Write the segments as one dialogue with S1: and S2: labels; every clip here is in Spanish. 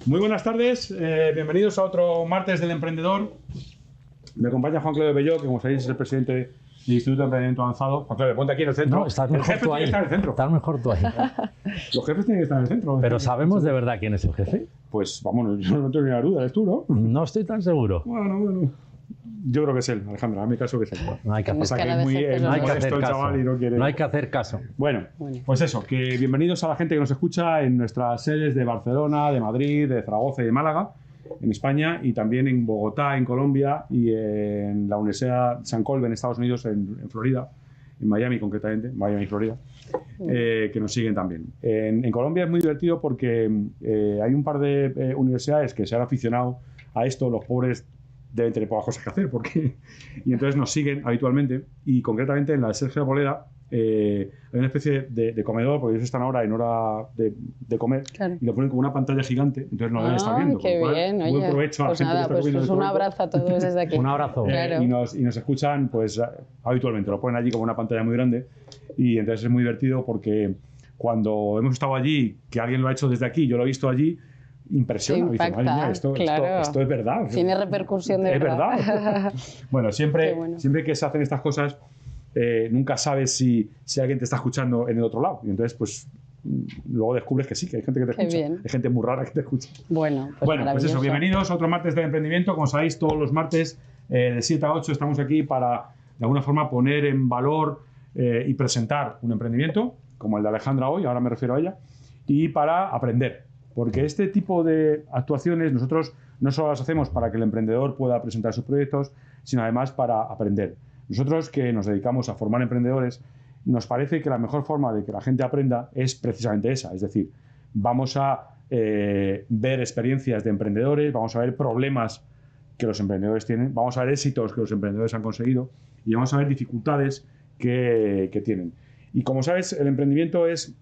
S1: Muy buenas tardes, bienvenidos a otro martes del emprendedor. Me acompaña Juan Claudio Belló, que como sabéis es el presidente del Instituto de Emprendimiento Avanzado. Juan Claudio, ponte aquí en el centro.
S2: No, estás mejor
S1: el jefe
S2: tú ahí.
S1: tiene que estar en el centro.
S2: Estás mejor tú ahí.
S1: Los jefes tienen que estar en el centro.
S2: Pero ¿sabemos de verdad quién es el jefe?
S1: Pues vámonos, yo no tengo ni la duda, eres tú, ¿no?
S2: No estoy tan seguro.
S1: Bueno. Yo creo que es él, Alejandra, hazme caso que es él.
S2: No hay que hacer,
S1: Pasa que es muy
S2: no hay que hacer
S1: el
S2: caso.
S1: chaval y no quiere...
S2: No hay que hacer caso.
S1: Bueno, pues eso, que bienvenidos a la gente que nos escucha en nuestras sedes de Barcelona, de Madrid, de Zaragoza y de Málaga, en España, y también en Bogotá, en Colombia, y en la Universidad San Colbe, en Estados Unidos, en Florida, en Miami concretamente, Miami, Florida, que nos siguen también. En Colombia es muy divertido porque hay un par de universidades que se han aficionado a esto, los pobres deben tener pocas cosas que hacer, y entonces nos siguen habitualmente, y concretamente en la de Sergio Arboleda hay una especie de comedor, porque ellos están ahora en hora de comer, claro, y lo ponen como una pantalla gigante, entonces nos deben estar viendo.
S3: Qué bien,
S1: oye, buen provecho a
S3: pues
S1: la gente
S3: nada,
S1: que está
S3: pues un abrazo a todos desde aquí.
S2: Un abrazo.
S3: Claro.
S1: Y nos escuchan pues habitualmente, lo ponen allí como una pantalla muy grande, y entonces es muy divertido porque cuando hemos estado allí, que alguien lo ha hecho desde aquí, yo lo he visto allí, impresiona.
S3: Dice,
S1: mía, esto es verdad.
S3: Tiene repercusión de verdad.
S1: Es verdad. Bueno, siempre que se hacen estas cosas, nunca sabes si alguien te está escuchando en el otro lado. Y entonces, pues, luego descubres que sí, que hay gente que te escucha. Hay gente muy rara que te escucha.
S3: Bueno,
S1: pues eso, bienvenidos a otro martes de emprendimiento. Como sabéis, todos los martes de 7 a 8 estamos aquí para, de alguna forma, poner en valor y presentar un emprendimiento, como el de Alejandra hoy, ahora me refiero a ella, y para aprender. Porque este tipo de actuaciones nosotros no solo las hacemos para que el emprendedor pueda presentar sus proyectos, sino además para aprender. Nosotros, que nos dedicamos a formar emprendedores, nos parece que la mejor forma de que la gente aprenda es precisamente esa. Es decir, vamos a ver experiencias de emprendedores, vamos a ver problemas que los emprendedores tienen, vamos a ver éxitos que los emprendedores han conseguido y vamos a ver dificultades que tienen. Y como sabes, el emprendimiento es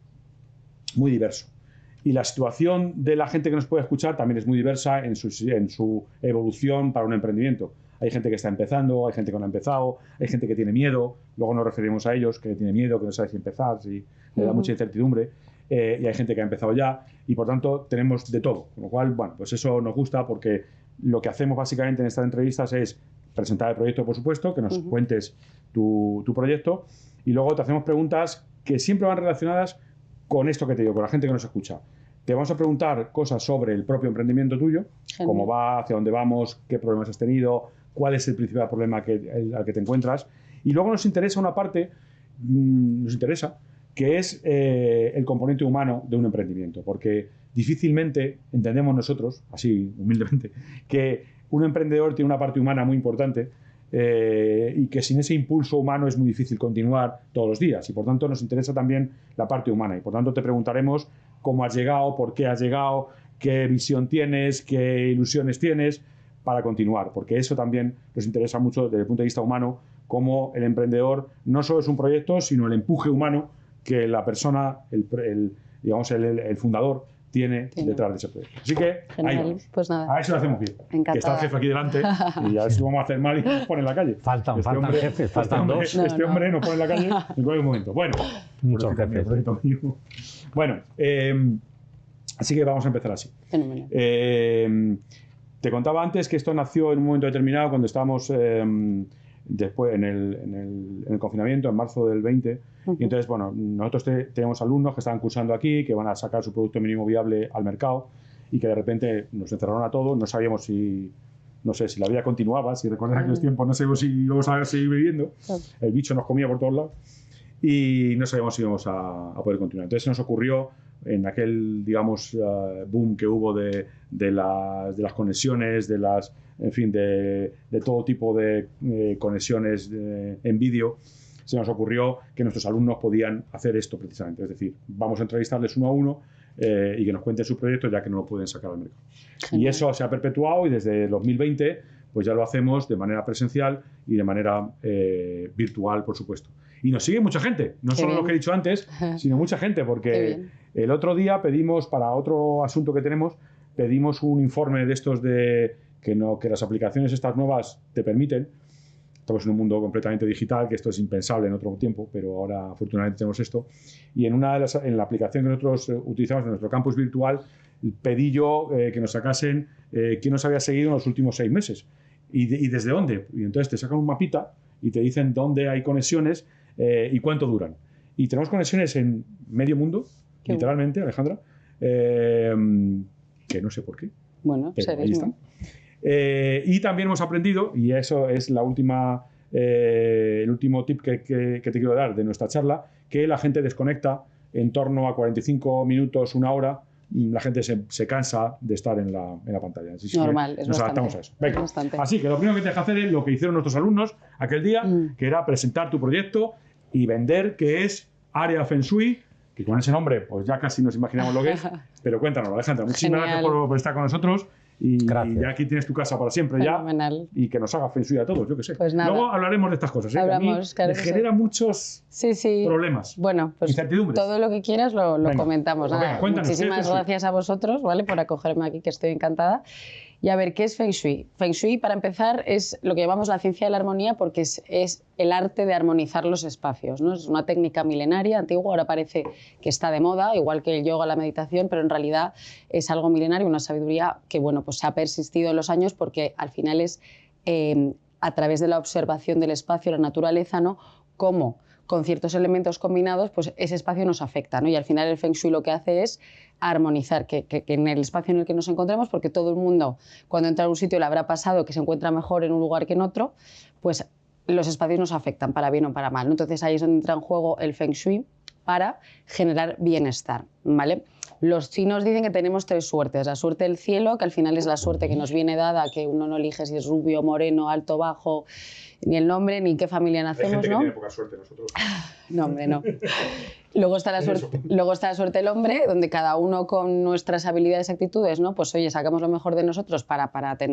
S1: muy diverso. Y la situación de la gente que nos puede escuchar también es muy diversa en su evolución para un emprendimiento. Hay gente que está empezando, hay gente que no ha empezado, hay gente que tiene miedo, luego nos referimos a ellos, que tiene miedo, que no sabe si empezar, si le da mucha incertidumbre, y hay gente que ha empezado ya, y por tanto tenemos de todo. Con lo cual, bueno, pues eso nos gusta porque lo que hacemos básicamente en estas entrevistas es presentar el proyecto, por supuesto, que nos cuentes tu proyecto, y luego te hacemos preguntas que siempre van relacionadas con esto que te digo, con la gente que nos escucha. Te vamos a preguntar cosas sobre el propio emprendimiento tuyo, cómo va, hacia dónde vamos, qué problemas has tenido, cuál es el principal problema al que te encuentras. Y luego nos interesa una parte, que es el componente humano de un emprendimiento, porque difícilmente entendemos nosotros, así humildemente, que un emprendedor tiene una parte humana muy importante, y que sin ese impulso humano es muy difícil continuar todos los días, y por tanto nos interesa también la parte humana, y por tanto te preguntaremos cómo has llegado, por qué has llegado, qué visión tienes, qué ilusiones tienes para continuar, porque eso también nos interesa mucho desde el punto de vista humano, cómo el emprendedor no solo es un proyecto, sino el empuje humano que la persona, el fundador, tiene detrás de ese proyecto. Así que, ahí vamos.
S3: Pues nada.
S1: A ver si lo hacemos bien.
S3: Encantada.
S1: Que está el jefe aquí delante y a ver si lo vamos a hacer mal y nos pone en la calle.
S2: Faltan jefes, faltan dos.
S1: Este hombre nos pone en la calle en cualquier momento. Bueno,
S2: muchos jefes.
S1: Bueno, así que vamos a empezar así.
S3: Fenomenal.
S1: Te contaba antes que esto nació en un momento determinado cuando estábamos después en el confinamiento, en marzo del 20. Y entonces, bueno, nosotros tenemos alumnos que estaban cursando aquí, que van a sacar su producto mínimo viable al mercado y que de repente nos encerraron a todos, no sabíamos si la vida continuaba, si recuerdas aquellos tiempos, no sabíamos si íbamos a seguir viviendo, el bicho nos comía por todos lados y no sabíamos si íbamos a poder continuar. Entonces se nos ocurrió, en aquel, digamos, boom que hubo de las conexiones, de todo tipo de conexiones en vídeo, se nos ocurrió que nuestros alumnos podían hacer esto precisamente. Es decir, vamos a entrevistarles uno a uno y que nos cuenten sus proyectos ya que no lo pueden sacar al mercado. Y eso se ha perpetuado y desde 2020 pues ya lo hacemos de manera presencial y de manera virtual, por supuesto. Y nos sigue mucha gente, no solo lo que he dicho antes, sino mucha gente, porque el otro día pedimos, para otro asunto que tenemos, pedimos un informe de estos que las aplicaciones estas nuevas te permiten. Estamos en un mundo completamente digital, que esto es impensable en otro tiempo, pero ahora afortunadamente tenemos esto. Y en la aplicación que nosotros utilizamos en nuestro campus virtual, pedí yo que nos sacasen quién nos había seguido en los últimos 6 meses y desde dónde. Y entonces te sacan un mapita y te dicen dónde hay conexiones y cuánto duran. Y tenemos conexiones en medio mundo, literalmente, Alejandra, que no sé por qué.
S3: Bueno,
S1: pero ahí están. Y también hemos aprendido, y eso es el último tip que te quiero dar de nuestra charla, que la gente desconecta en torno a 45 minutos, una hora. La gente se cansa de estar en la pantalla. Así
S3: normal,
S1: nos adaptamos a eso. Venga. Así que lo primero que tienes que hacer es lo que hicieron nuestros alumnos aquel día, que era presentar tu proyecto y vender, que es Área Feng Shui, que con ese nombre pues ya casi nos imaginamos lo que es. Pero cuéntanos, Alejandra, muchísimas gracias por estar con nosotros. Y ya aquí tienes tu casa para siempre.
S3: Fenomenal.
S1: Ya, y que nos haga Feng Shui a todos, yo qué sé.
S3: Pues nada.
S1: Luego hablaremos de estas cosas, que a mí
S3: claro
S1: me genera muchos problemas.
S3: Bueno, pues
S1: incertidumbres.
S3: todo lo que quieras lo comentamos.
S1: Pues venga, cuéntanos,
S3: muchísimas gracias a vosotros, ¿vale? Por acogerme aquí, que estoy encantada. Y a ver, ¿qué es Feng Shui? Feng Shui, para empezar, es lo que llamamos la ciencia de la armonía porque es el arte de armonizar los espacios, ¿no? Es una técnica milenaria, antigua, ahora parece que está de moda, igual que el yoga, la meditación, pero en realidad es algo milenario, una sabiduría que, bueno, pues ha persistido en los años porque al final es a través de la observación del espacio, la naturaleza, ¿no? Cómo con ciertos elementos combinados, pues ese espacio nos afecta, ¿no? Y al final el Feng Shui lo que hace es armonizar, que en el espacio en el que nos encontremos, porque todo el mundo cuando entra a un sitio le habrá pasado que se encuentra mejor en un lugar que en otro, pues los espacios nos afectan para bien o para mal, ¿no? Entonces ahí es donde entra en juego el Feng Shui para generar bienestar, ¿vale? Los chinos dicen que tenemos 3 suertes. La suerte del cielo, que al final es la suerte que nos viene dada, que uno no elige si es rubio, moreno, alto, bajo, ni el nombre, ni qué familia nacemos,
S1: hay gente
S3: ¿no?
S1: Que tiene poca suerte nosotros.
S3: No, hombre, no. Luego está la suerte del hombre, donde cada uno con nuestras habilidades y actitudes, ¿no? Pues oye, sacamos lo mejor de nosotros para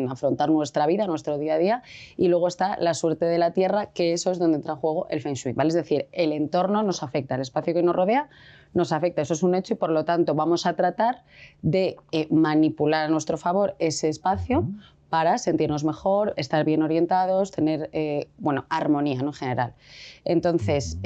S3: afrontar nuestra vida, nuestro día a día. Y luego está la suerte de la tierra, que eso es donde entra en juego el Feng Shui, ¿vale? Es decir, el entorno nos afecta, el espacio que nos rodea nos afecta, eso es un hecho y por lo tanto vamos a tratar de manipular a nuestro favor ese espacio para sentirnos mejor, estar bien orientados, tener armonía, ¿no? En general. Entonces,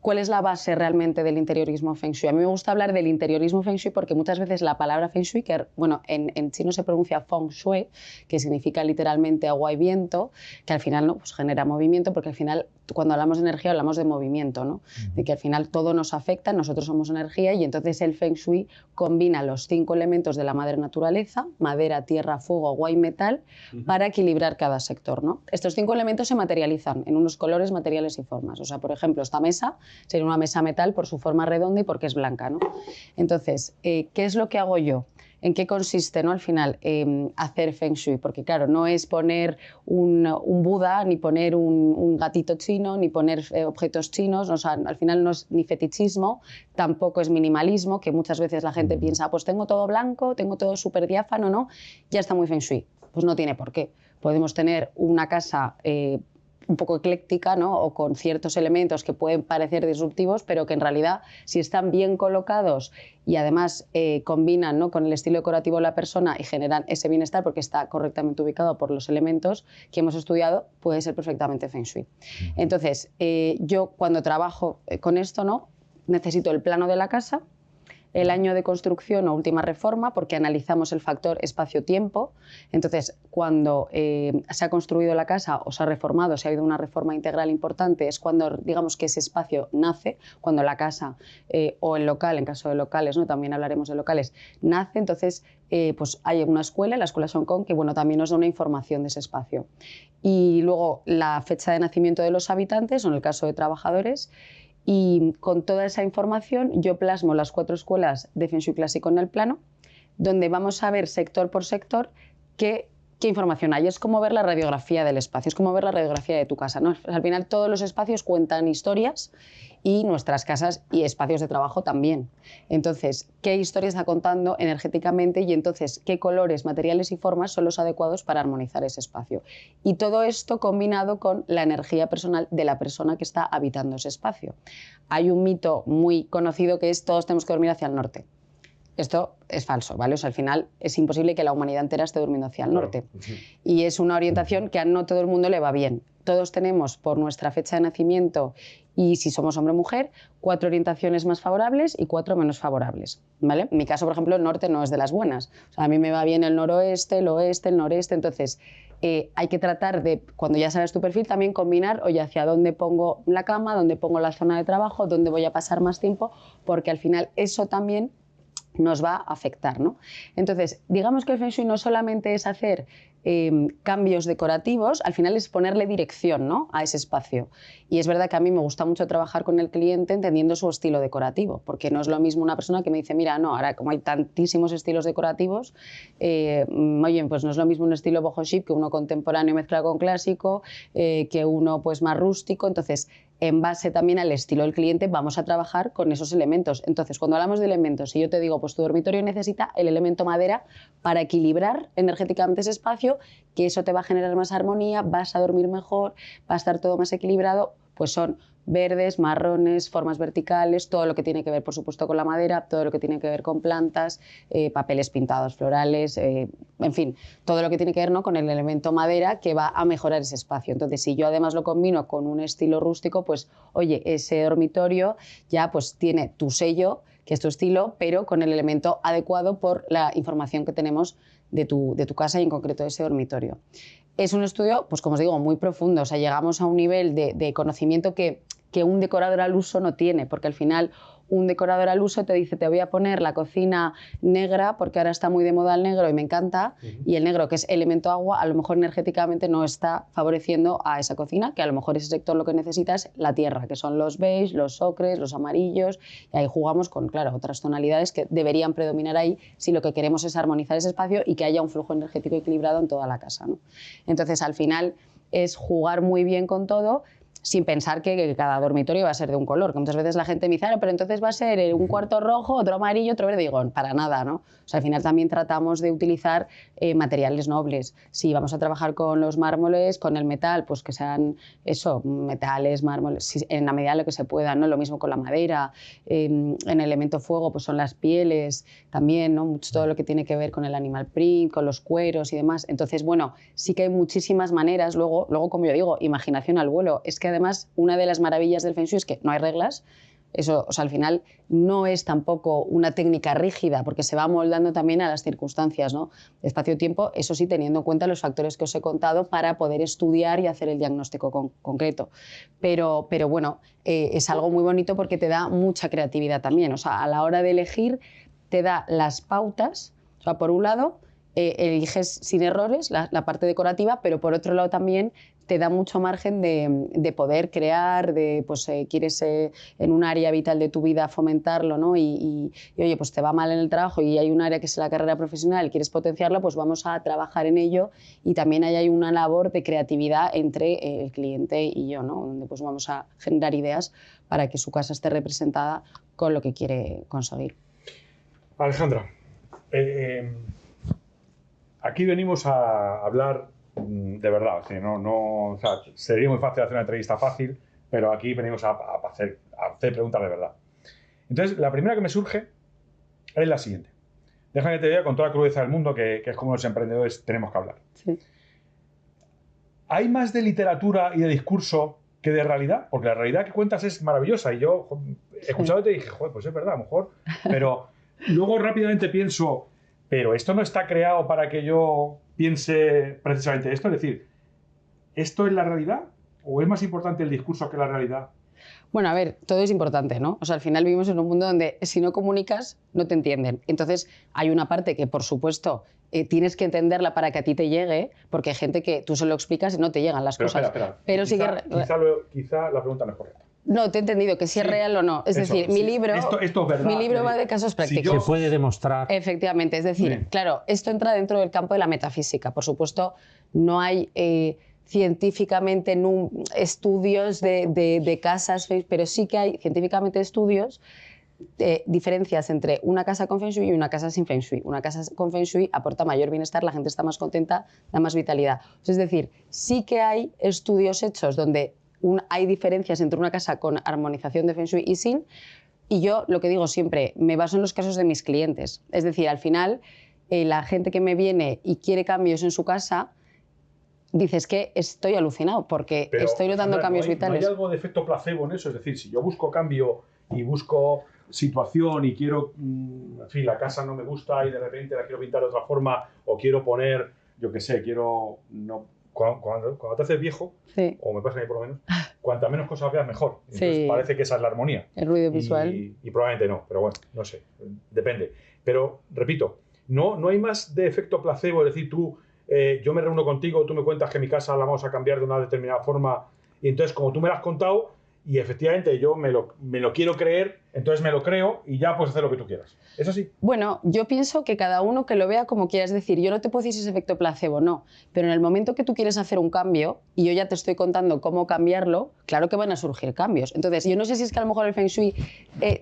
S3: ¿cuál es la base realmente del interiorismo Feng Shui? A mí me gusta hablar del interiorismo Feng Shui porque muchas veces la palabra Feng Shui, que bueno, en chino se pronuncia Feng Shui, que significa literalmente agua y viento, que al final, ¿no? Pues genera movimiento, porque al final cuando hablamos de energía hablamos de movimiento, ¿no? De que al final todo nos afecta, nosotros somos energía y entonces el Feng Shui combina los 5 elementos de la madre naturaleza, madera, tierra, fuego, agua y metal, para equilibrar cada sector, ¿no? Estos 5 elementos se materializan en unos colores, materiales y formas. O sea, por ejemplo, esta mesa sería una mesa metal por su forma redonda y porque es blanca, ¿no? Entonces, ¿qué es lo que hago yo? ¿En qué consiste, ¿no? Al final hacer Feng Shui? Porque claro, no es poner un Buda, ni poner un gatito chino, ni poner objetos chinos, o sea, al final no es ni fetichismo, tampoco es minimalismo, que muchas veces la gente piensa, pues tengo todo blanco, tengo todo súper diáfano, ¿no? Ya está muy Feng Shui. Pues no tiene por qué. Podemos tener una casa un poco ecléctica, ¿no? O con ciertos elementos que pueden parecer disruptivos, pero que en realidad, si están bien colocados y además combinan, ¿no? Con el estilo decorativo de la persona y generan ese bienestar porque está correctamente ubicado por los elementos que hemos estudiado, puede ser perfectamente Feng Shui. Entonces, yo cuando trabajo con esto, ¿no? Necesito el plano de la casa, el año de construcción o última reforma, porque analizamos el factor espacio-tiempo. Entonces, cuando se ha construido la casa o se ha reformado, se ha habido una reforma integral importante, es cuando digamos que ese espacio nace, cuando la casa o el local, en caso de locales, ¿no? También hablaremos de locales, nace. Entonces, pues hay una escuela, la Escuela Song Kong, que bueno, también nos da una información de ese espacio. Y luego la fecha de nacimiento de los habitantes, o en el caso de trabajadores. Y con toda esa información yo plasmo las 4 escuelas de Feng Shui clásico en el plano, donde vamos a ver sector por sector qué información hay. Es como ver la radiografía del espacio, es como ver la radiografía de tu casa, ¿no? Al final todos los espacios cuentan historias y nuestras casas y espacios de trabajo también. Entonces, ¿qué historia está contando energéticamente y entonces qué colores, materiales y formas son los adecuados para armonizar ese espacio? Y todo esto combinado con la energía personal de la persona que está habitando ese espacio. Hay un mito muy conocido que es todos tenemos que dormir hacia el norte. Esto es falso, ¿vale? O sea, al final es imposible que la humanidad entera esté durmiendo hacia el norte. Y es una orientación que a no todo el mundo le va bien. Todos tenemos, por nuestra fecha de nacimiento y si somos hombre o mujer, 4 orientaciones más favorables y 4 menos favorables, ¿vale? En mi caso, por ejemplo, el norte no es de las buenas. O sea, a mí me va bien el noroeste, el oeste, el noreste, entonces hay que tratar de, cuando ya sabes tu perfil, también combinar, oye, hacia dónde pongo la cama, dónde pongo la zona de trabajo, dónde voy a pasar más tiempo, porque al final eso también nos va a afectar, ¿no? Entonces, digamos que el Feng Shui no solamente es hacer cambios decorativos, al final es ponerle dirección, ¿no?, a ese espacio. Y es verdad que a mí me gusta mucho trabajar con el cliente entendiendo su estilo decorativo, porque no es lo mismo una persona que me dice, mira, no, ahora como hay tantísimos estilos decorativos, oye, pues no es lo mismo un estilo boho chic que uno contemporáneo mezclado con clásico, que uno pues más rústico, entonces en base también al estilo del cliente vamos a trabajar con esos elementos. Entonces, cuando hablamos de elementos, si yo te digo, pues tu dormitorio necesita el elemento madera para equilibrar energéticamente ese espacio, que eso te va a generar más armonía, vas a dormir mejor, va a estar todo más equilibrado, pues son verdes, marrones, formas verticales, todo lo que tiene que ver, por supuesto, con la madera, todo lo que tiene que ver con plantas, papeles pintados florales, en fin, todo lo que tiene que ver, ¿no?, con el elemento madera que va a mejorar ese espacio. Entonces, si yo además lo combino con un estilo rústico, pues, oye, ese dormitorio ya pues tiene tu sello, que es tu estilo, pero con el elemento adecuado por la información que tenemos de tu casa y en concreto de ese dormitorio. Es un estudio, pues como os digo, muy profundo, o sea, llegamos a un nivel de conocimiento que un decorador al uso no tiene, porque al final un decorador al uso te dice, te voy a poner la cocina negra porque ahora está muy de moda el negro y me encanta, y el negro, que es elemento agua, a lo mejor energéticamente no está favoreciendo a esa cocina, que a lo mejor ese sector lo que necesita es la tierra, que son los beige, los ocres, los amarillos, y ahí jugamos con, claro, otras tonalidades que deberían predominar ahí si lo que queremos es armonizar ese espacio y que haya un flujo energético equilibrado en toda la casa, ¿no? Entonces, al final es jugar muy bien con todo, sin pensar que cada dormitorio va a ser de un color, que muchas veces la gente me dice, pero entonces va a ser un cuarto rojo, otro amarillo, otro verde. Digo, para nada, ¿no? O sea, al final también tratamos de utilizar materiales nobles. Si vamos a trabajar con los mármoles, con el metal, pues que sean eso, metales, mármoles, en la medida de lo que se pueda, ¿no? Lo mismo con la madera, en el elemento fuego, pues son las pieles también, ¿no? Mucho todo lo que tiene que ver con el animal print, con los cueros y demás. Entonces, bueno, sí que hay muchísimas maneras. Luego como yo digo, imaginación al vuelo. Es que además, una de las maravillas del Feng Shui es que no hay reglas. Eso, o sea, al final no es tampoco una técnica rígida, porque se va moldando también a las circunstancias, ¿no? Espacio-tiempo, eso sí, teniendo en cuenta los factores que os he contado para poder estudiar y hacer el diagnóstico concreto. Pero bueno, es algo muy bonito porque te da mucha creatividad también. O sea, a la hora de elegir, te da las pautas. O sea, por un lado, eliges sin errores la parte decorativa, pero por otro lado también te da mucho margen de poder crear, pues quieres en un área vital de tu vida fomentarlo, ¿no? Y oye, pues te va mal en el trabajo y hay un área que es la carrera profesional y quieres potenciarlo, pues vamos a trabajar en ello, y también ahí hay una labor de creatividad entre el cliente y yo, ¿no? Donde pues vamos a generar ideas para que su casa esté representada con lo que quiere conseguir.
S1: Alejandra, aquí venimos a hablar de verdad, ¿sí? O sea, sería muy fácil hacer una entrevista fácil, pero aquí venimos a hacer preguntas de verdad. Entonces, la primera que me surge es la siguiente. Déjame que te diga con toda la crudeza del mundo que es como los emprendedores tenemos que hablar.
S3: Sí.
S1: ¿Hay más de literatura y de discurso que de realidad? Porque la realidad que cuentas es maravillosa y yo, escuchándote, dije, joder, pues es verdad, a lo mejor, pero luego rápidamente pienso, pero esto no está creado para que yo piense precisamente esto. Es decir, ¿esto es la realidad o es más importante el discurso que la realidad?
S3: Bueno, a ver, todo es importante, ¿no? O sea, al final vivimos en un mundo donde si no comunicas, no te entienden. Entonces, hay una parte que, por supuesto, tienes que entenderla para que a ti te llegue, porque hay gente que tú se lo explicas y no te llegan las cosas.
S1: Espera.
S3: Pero
S1: Quizá la pregunta no es correcta.
S3: No, te he entendido que si es real o no. Es decir, mi libro
S1: es verdad.
S3: Mi libro va de casos prácticos.
S2: Se puede demostrar.
S3: Efectivamente, es decir, claro, esto entra dentro del campo de la metafísica. Por supuesto, no hay científicamente estudios de casas, pero sí que hay científicamente estudios de diferencias entre una casa con Feng Shui y una casa sin Feng Shui. Una casa con Feng Shui aporta mayor bienestar, la gente está más contenta, da más vitalidad. Es decir, sí que hay estudios hechos donde hay diferencias entre una casa con armonización de Feng Shui y sin, y yo lo que digo siempre, me baso en los casos de mis clientes. Es decir, al final, la gente que me viene y quiere cambios en su casa, dices que estoy alucinado porque
S1: Pero,
S3: estoy notando cambios vitales.
S1: ¿No hay algo de efecto placebo en eso? Es decir, si yo busco cambio y busco situación y quiero, en fin, la casa no me gusta y de repente la quiero pintar de otra forma o quiero poner, yo qué sé, quiero... No, cuando te haces viejo,
S3: Sí.
S1: o me pasa a mí por lo menos, cuanta menos cosas veas mejor. Entonces
S3: Sí.
S1: parece que esa es la armonía.
S3: El ruido visual.
S1: Y probablemente no, pero bueno, no sé, depende. Pero, repito, no hay más de efecto placebo, es decir, yo me reúno contigo, tú me cuentas que mi casa la vamos a cambiar de una determinada forma y entonces como tú me la has contado y efectivamente yo me lo quiero creer, entonces me lo creo y ya puedes hacer lo que tú quieras. ¿Es así?
S3: Bueno, yo pienso que cada uno que lo vea como quieras decir. Yo no te puedo decir si es efecto placebo, no. Pero en el momento que tú quieres hacer un cambio y yo ya te estoy contando cómo cambiarlo, claro que van a surgir cambios. Entonces, yo no sé si es que a lo mejor el Feng Shui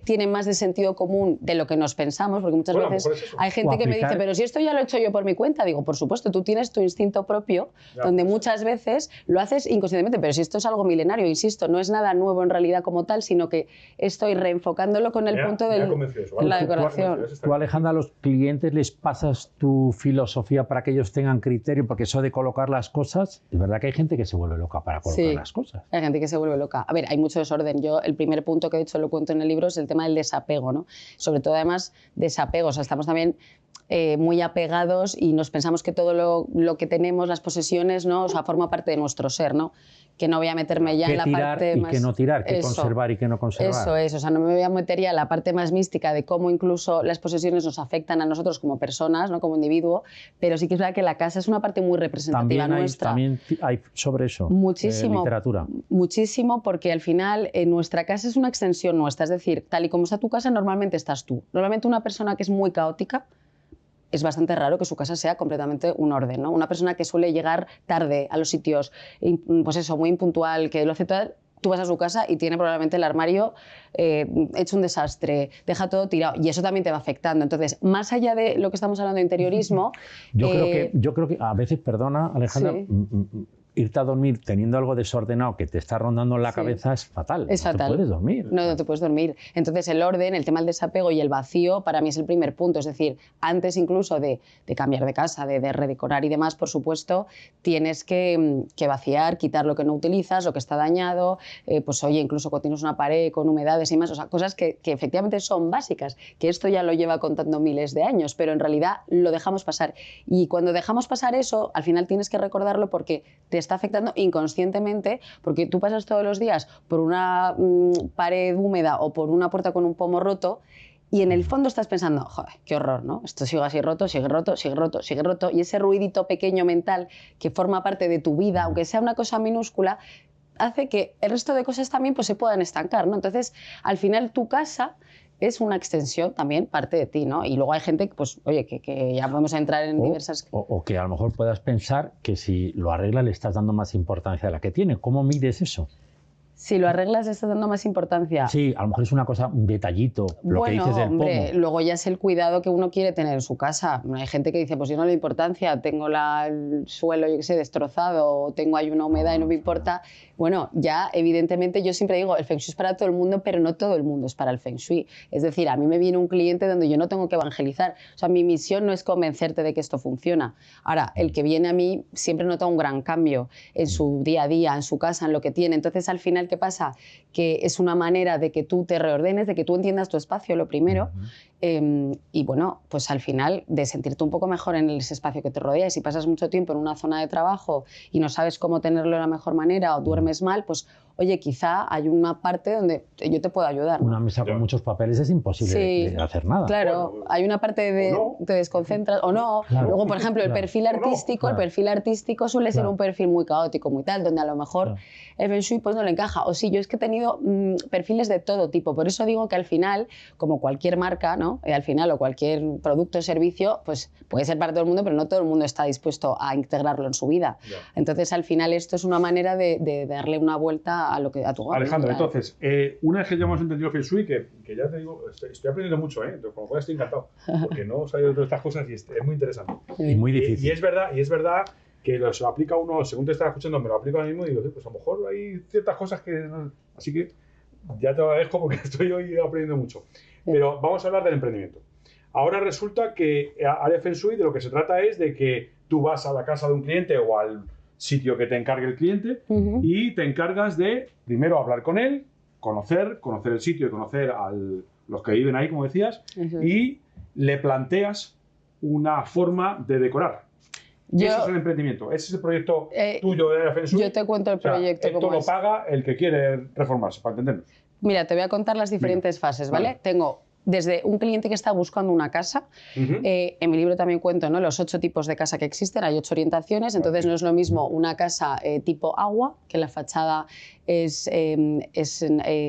S3: tiene más de sentido común de lo que nos pensamos, porque muchas veces hay gente que me dice, pero si esto ya lo he hecho yo por mi cuenta, digo, por supuesto, tú tienes tu instinto propio, donde muchas veces lo haces inconscientemente, pero si esto es algo milenario, insisto, no es nada nuevo en realidad como tal, sino que estoy reenfocándolo con el punto de la decoración.
S2: Tú, Alejandra, a los clientes les pasas tu filosofía para que ellos tengan criterio, porque eso de colocar las cosas, es verdad que hay gente que se vuelve loca para colocar las cosas.
S3: Hay gente que se vuelve loca. A ver, hay mucho desorden. Yo, el primer punto que de hecho lo cuento en el libro es el tema del desapego, ¿no? Sobre todo, además, desapego. O sea, estamos también muy apegados y nos pensamos que todo lo que tenemos, las posesiones, ¿no? O sea, forma parte de nuestro ser, ¿no? Que no voy a meterme ya en la parte más...
S2: Que no tirar, que conservar y que no conservar.
S3: Eso es, o sea, no me voy a meter ya en la parte más mística de cómo incluso las posesiones nos afectan a nosotros como personas, ¿no? Como individuo, pero sí que es verdad que la casa es una parte muy representativa nuestra.
S2: También hay sobre eso
S3: muchísimo,
S2: literatura.
S3: Muchísimo, porque al final nuestra casa es una extensión nuestra, es decir, tal y como está tu casa, normalmente estás tú. Normalmente una persona que es muy caótica, es bastante raro que su casa sea completamente un orden, ¿no? Una persona que suele llegar tarde a los sitios, pues eso, muy impuntual, que lo hace todo, tú vas a su casa y tiene probablemente el armario hecho un desastre, deja todo tirado y eso también te va afectando. Entonces, más allá de lo que estamos hablando de interiorismo...
S2: Yo creo que a veces, perdona, Alejandra, irte a dormir teniendo algo desordenado que te está rondando en la cabeza es fatal.
S3: Es fatal.
S2: No te puedes dormir.
S3: No te puedes dormir. Entonces el orden, el tema del desapego y el vacío para mí es el primer punto. Es decir, antes incluso de cambiar de casa, de redecorar y demás, por supuesto, tienes que vaciar, quitar lo que no utilizas, lo que está dañado, pues oye, incluso cuando tienes una pared con humedades y más, o sea, cosas que efectivamente son básicas, que esto ya lo lleva contando miles de años, pero en realidad lo dejamos pasar. Y cuando dejamos pasar eso, al final tienes que recordarlo porque te está afectando inconscientemente, porque tú pasas todos los días por una pared húmeda o por una puerta con un pomo roto y en el fondo estás pensando, joder, qué horror, ¿no? Esto sigue así roto, sigue roto, sigue roto, sigue roto, y ese ruidito pequeño mental que forma parte de tu vida, aunque sea una cosa minúscula, hace que el resto de cosas también pues, se puedan estancar, ¿no? Entonces, al final tu casa es una extensión también, parte de ti, ¿no? Y luego hay gente, pues, oye, que ya podemos entrar en diversas...
S2: O que a lo mejor puedas pensar que si lo arreglas le estás dando más importancia a la que tiene. ¿Cómo mides eso?
S3: Si lo arreglas, le estás dando más importancia.
S2: Sí, a lo mejor es una cosa, un detallito, lo que dices del pomo.
S3: Luego ya es el cuidado que uno quiere tener en su casa. Hay gente que dice, pues yo no le importancia, tengo el suelo, yo qué sé, destrozado, o tengo ahí una humedad y no me importa. Bueno, ya evidentemente yo siempre digo, el Feng Shui es para todo el mundo, pero no todo el mundo es para el Feng Shui. Es decir, a mí me viene un cliente donde yo no tengo que evangelizar. O sea, mi misión no es convencerte de que esto funciona. Ahora, el que viene a mí siempre nota un gran cambio en su día a día, en su casa, en lo que tiene. Entonces, al final, ¿qué pasa? Que es una manera de que tú te reordenes, de que tú entiendas tu espacio, lo primero, y bueno, pues al final de sentirte un poco mejor en ese espacio que te rodea. Y si pasas mucho tiempo en una zona de trabajo y no sabes cómo tenerlo de la mejor manera o duermes mal, pues oye, quizá hay una parte donde yo te puedo ayudar, ¿no?
S2: Una mesa con muchos papeles es imposible de hacer nada.
S3: Claro, bueno, hay una parte de te desconcentras o no.
S2: Claro,
S3: luego, por ejemplo, el perfil artístico, el perfil artístico suele ser un perfil muy caótico, muy tal, donde a lo mejor el Feng Shui pues no le encaja. O sí, yo es que he tenido perfiles de todo tipo. Por eso digo que al final, como cualquier marca, ¿no? Al final, o cualquier producto o servicio, pues puede ser para todo el mundo, pero no todo el mundo está dispuesto a integrarlo en su vida. Entonces, al final, esto es una manera de darle una vuelta a tu hogar.
S1: Alejandra, entonces, una vez que ya hemos entendido Feng Shui, que ya te digo, estoy aprendiendo mucho, entonces, con lo cual estoy encantado, porque no he sabido de todas estas cosas y es muy interesante.
S2: Y muy difícil.
S1: Y es verdad que se lo aplica uno, según te estás escuchando, me lo aplico a mí mismo y digo, pues a lo mejor hay ciertas cosas que... Así que ya te lo agradezco porque estoy hoy aprendiendo mucho. Pero vamos a hablar del emprendimiento. Ahora resulta que área Feng Shui de lo que se trata es de que tú vas a la casa de un cliente o al sitio que te encargue el cliente y te encargas de, primero, hablar con él, conocer el sitio y conocer a los que viven ahí, como decías, y le planteas una forma de decorar. Ese es el emprendimiento, ese es el proyecto tuyo de Feng Shui.
S3: Yo te cuento el proyecto.
S1: Esto lo paga el que quiere reformarse, para entendernos.
S3: Mira, te voy a contar las diferentes fases, ¿vale? Tengo desde un cliente que está buscando una casa, en mi libro también cuento, ¿no?, los 8 tipos de casa que existen, hay 8 orientaciones, entonces no es lo mismo una casa tipo agua, que la fachada es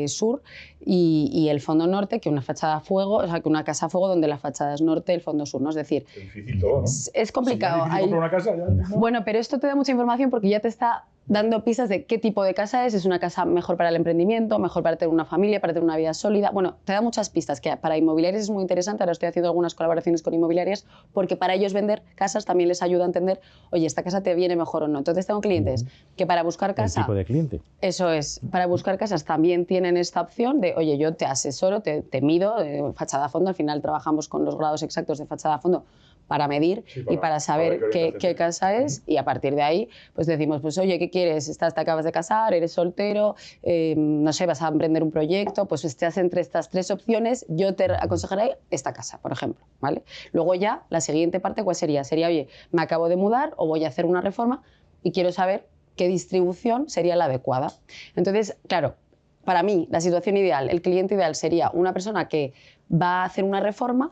S3: sur, y el fondo norte, que una fachada fuego, o sea, que una casa fuego donde la fachada es norte, el fondo sur, ¿no? Es decir,
S1: es difícil todo, ¿no?
S3: Es complicado.
S1: Si es difícil comprar una casa, ya,
S3: bueno, pero esto te da mucha información porque ya te está dando pistas de qué tipo de casa es una casa mejor para el emprendimiento, mejor para tener una familia, para tener una vida sólida. Bueno, te da muchas pistas, que para inmobiliarias es muy interesante. Ahora estoy haciendo algunas colaboraciones con inmobiliarias porque para ellos vender casas también les ayuda a entender, oye, esta casa te viene mejor o no. Entonces tengo clientes que para buscar casa...
S2: El tipo de cliente.
S3: Eso es. Para buscar casas también tienen esta opción de, oye, yo te asesoro, te mido, fachada a fondo. Al final trabajamos con los grados exactos de fachada a fondo para medir y para saber qué casa es, y a partir de ahí pues decimos, pues oye, ¿qué quieres? Te acabas de casar, eres soltero, no sé, vas a emprender un proyecto, pues estás entre estas 3 opciones, yo te aconsejaré esta casa, por ejemplo, ¿vale? Luego ya, la siguiente parte, ¿cuál sería? Sería, oye, me acabo de mudar o voy a hacer una reforma y quiero saber qué distribución sería la adecuada. Entonces, claro, para mí, la situación ideal, el cliente ideal sería una persona que va a hacer una reforma,